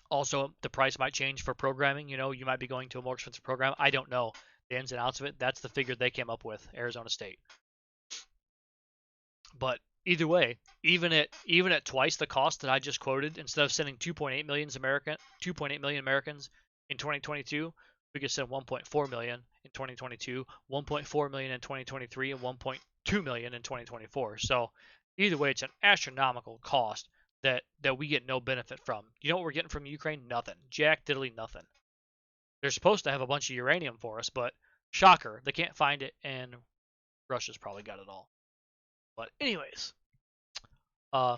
also the price might change for programming. You might be going to a more expensive program. I don't know the ins and outs of it. That's the figure they came up with, Arizona State. But either way, even at twice the cost that I just quoted, instead of sending 2.8 million Americans in 2022, we could send 1.4 million in 2022, 1.4 million in 2023, and 1.2 million in 2024. So either way, it's an astronomical cost that we get no benefit from. You know what we're getting from Ukraine? Nothing. Jack diddly nothing. They're supposed to have a bunch of uranium for us, but shocker, they can't find it, and Russia's probably got it all. But anyways, uh,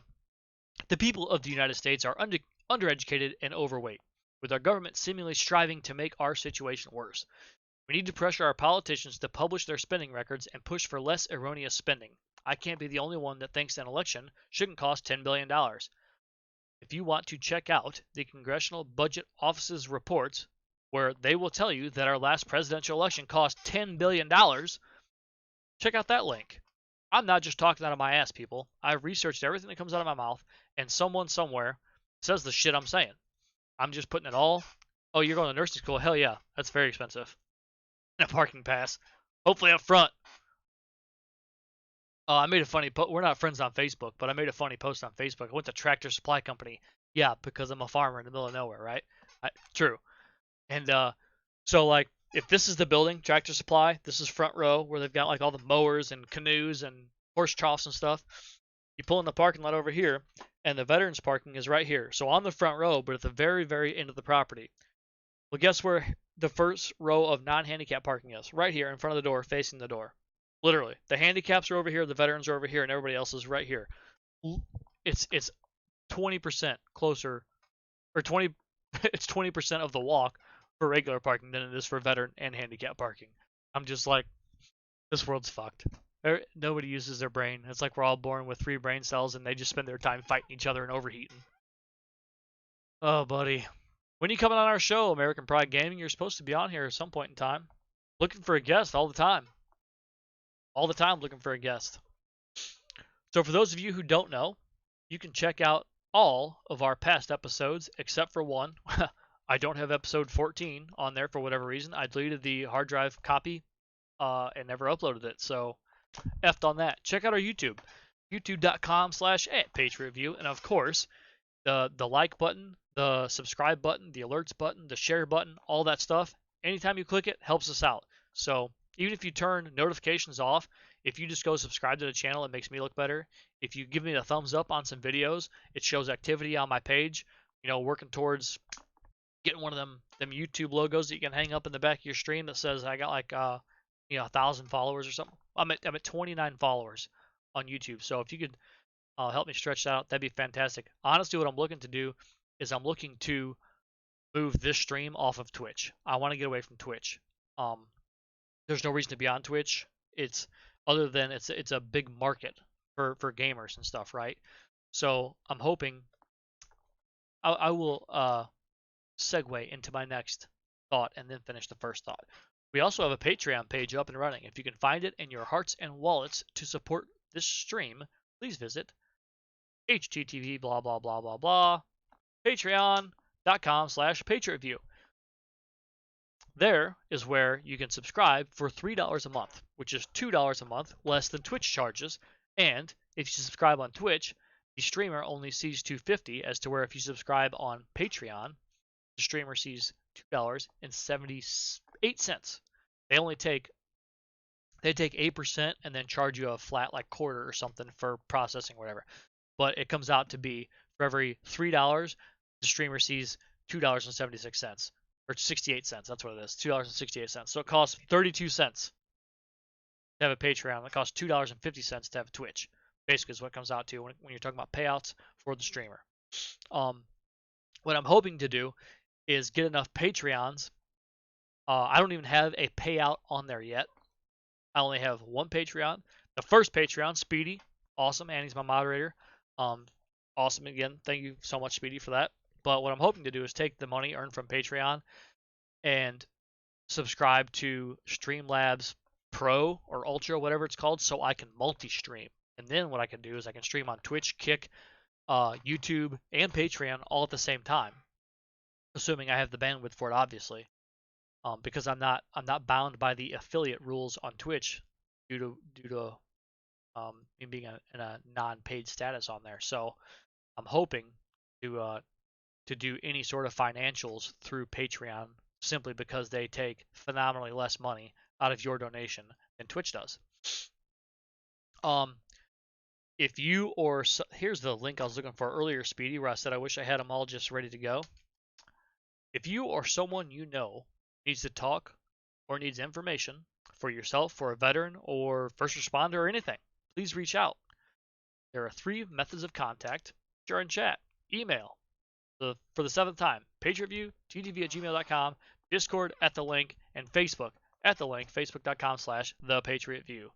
the people of the United States are undereducated and overweight, with our government seemingly striving to make our situation worse. We need to pressure our politicians to publish their spending records and push for less erroneous spending. I can't be the only one that thinks an election shouldn't cost $10 billion. If you want to check out the Congressional Budget Office's reports, where they will tell you that our last presidential election cost $10 billion, check out that link. I'm not just talking out of my ass, people. I've researched everything that comes out of my mouth, and someone somewhere says the shit I'm saying. I'm just putting it all. Oh, you're going to nursing school? Hell yeah, that's very expensive. And a parking pass, hopefully up front. I made a funny post. We're not friends on Facebook, but I made a funny post on Facebook. I went to Tractor Supply Company. Yeah, because I'm a farmer in the middle of nowhere, right? True. And so like, if this is the building, Tractor Supply, this is front row where they've got like all the mowers and canoes and horse troughs and stuff. You pull in the parking lot over here, and the veterans parking is right here. So on the front row, but at the very, very end of the property. Well, guess where the first row of non-handicap parking is? Right here in front of the door, facing the door. Literally, the handicaps are over here, the veterans are over here, and everybody else is right here. It's 20% closer, or 20. It's 20% of the walk for regular parking than it is for veteran and handicap parking. I'm just like, this world's fucked. Nobody uses their brain. It's like we're all born with 3 brain cells and they just spend their time fighting each other and overheating. Oh, buddy. When you coming on our show, American Pride Gaming, you're supposed to be on here at some point in time. Looking for a guest all the time. All the time looking for a guest. So for those of you who don't know, you can check out all of our past episodes except for one. I don't have episode 14 on there for whatever reason. I deleted the hard drive copy and never uploaded it. So effed on that. Check out our YouTube. youtube.com/PatriotView. And of course, the like button, the subscribe button, the alerts button, the share button, all that stuff. Anytime you click it, helps us out. So even if you turn notifications off, if you just go subscribe to the channel, it makes me look better. If you give me a thumbs up on some videos, it shows activity on my page. Working towards getting one of them YouTube logos that you can hang up in the back of your stream that says I got like 1,000 followers or something. I'm at 29 followers on YouTube. So if you could help me stretch that out, that'd be fantastic. Honestly, what I'm looking to do is I'm looking to move this stream off of Twitch. I want to get away from Twitch. There's no reason to be on Twitch. It's other than it's a big market for gamers and stuff, right? So I'm hoping I will segue into my next thought and then finish the first thought. We also have a Patreon page up and running. If you can find it in your hearts and wallets to support this stream, please visit http blah blah blah blah blah patreon.com/patriotview. There is where you can subscribe for $3 a month, which is $2 a month less than Twitch charges. And if you subscribe on Twitch, the streamer only sees $2.50, as to where if you subscribe on Patreon, the streamer sees $2.78. They take 8% and then charge you a flat like quarter or something for processing or whatever. But it comes out to be for every $3, the streamer sees $2.76 or 68 cents. That's what it is. $2.68. So it costs 32 cents to have a Patreon. It costs $2.50 to have a Twitch. Basically, is what it comes out to when you're talking about payouts for the streamer. What I'm hoping to do is get enough Patreons. I don't even have a payout on there yet. I only have one Patreon. The first Patreon, Speedy, awesome, and he's my moderator. Awesome again. Thank you so much, Speedy, for that. But what I'm hoping to do is take the money earned from Patreon and subscribe to Streamlabs Pro or Ultra, whatever it's called, so I can multi-stream. And then what I can do is I can stream on Twitch, Kick, YouTube, and Patreon all at the same time, assuming I have the bandwidth for it, obviously. Because I'm not bound by the affiliate rules on Twitch due to me being in a non-paid status on there. So I'm hoping to do any sort of financials through Patreon simply because they take phenomenally less money out of your donation than Twitch does. If you or here's the link I was looking for earlier, Speedy, where I said I wish I had them all just ready to go. If you or someone you know needs to talk or needs information for yourself, for a veteran, or first responder, or anything, please reach out. There are 3 methods of contact which are in chat. Email, for the 7th time, PatriotViewTTV@gmail.com, Discord at the link, and Facebook at the link, facebook.com/ThePatriotView.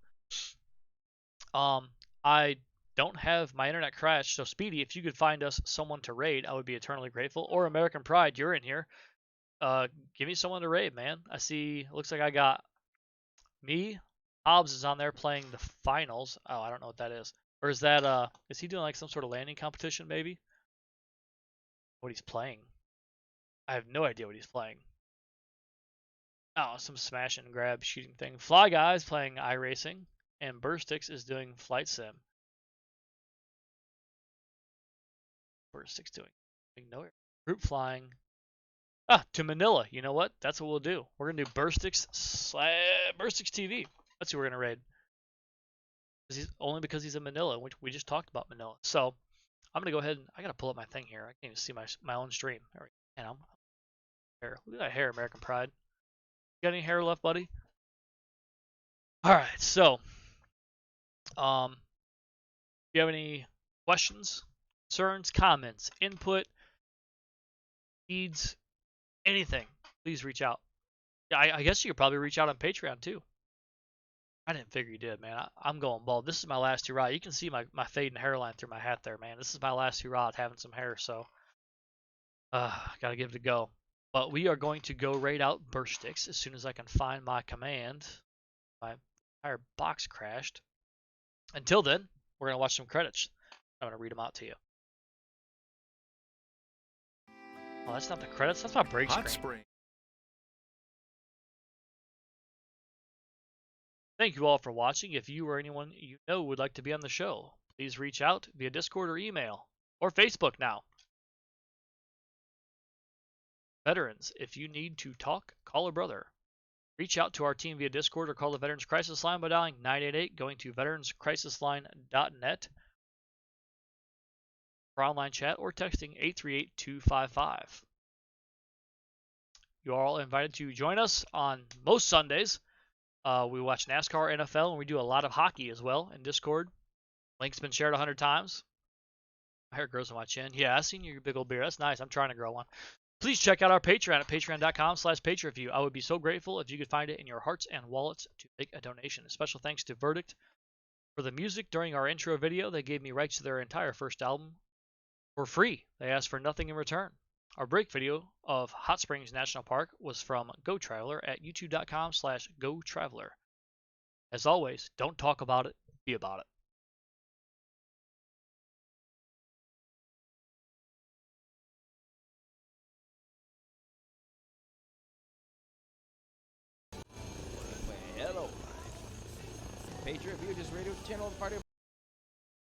I don't have my internet crashed, so Speedy, if you could find us someone to raid, I would be eternally grateful. Or American Pride, you're in here. Give me someone to raid, man. I see, looks like I got me. Hobbs is on there playing the finals. Oh, I don't know what that is. Or is that, is he doing like some sort of landing competition, maybe? What he's playing? I have no idea what he's playing. Oh, some smash and grab shooting thing. Fly Guys playing iRacing, and Burstix is doing Flight Sim. Burstix doing nowhere. Group flying. To Manila. You know what? That's what we'll do. We're gonna do Burstix TV. That's who we're gonna raid. Only because he's in Manila, which we just talked about Manila. So I'm gonna go ahead and I gotta pull up my thing here. I can't even see my own stream. And I'm hair. Look at that hair, American Pride. You got any hair left, buddy? All right. So, if you have any questions, concerns, comments, input, needs, anything, please reach out. Yeah, I guess you could probably reach out on Patreon too. I didn't figure you did, man. I'm going bald. This is my last hurrah. You can see my fading hairline through my hat there, man. This is my last hurrah at having some hair, so gotta give it a go. But we are going to go raid out Burstix as soon as I can find my command. My entire box crashed. Until then, we're gonna watch some credits. I'm gonna read them out to you. Oh, that's not the credits. That's my break screen. Thank you all for watching. If you or anyone you know would like to be on the show, please reach out via Discord or email, or Facebook now. Veterans, if you need to talk, call a brother. Reach out to our team via Discord or call the Veterans Crisis Line by dialing 988, going to veteranscrisisline.net for online chat, or texting 838-255. You are all invited to join us on most Sundays. We watch NASCAR, NFL, and we do a lot of hockey as well in Discord. Link's been shared 100 times. My hair grows on my chin. Yeah, I seen your big old beard. That's nice. I'm trying to grow one. Please check out our Patreon at patreon.com/PatriotView. I would be so grateful if you could find it in your hearts and wallets to make a donation. A special thanks to Verdict for the music during our intro video. They gave me rights to their entire first album for free. They asked for nothing in return. Our break video of Hot Springs National Park was from Go Traveler at youtube.com/GoTraveler. As always, don't talk about it, be about it. Hello. Patriot View, just radio channel, part of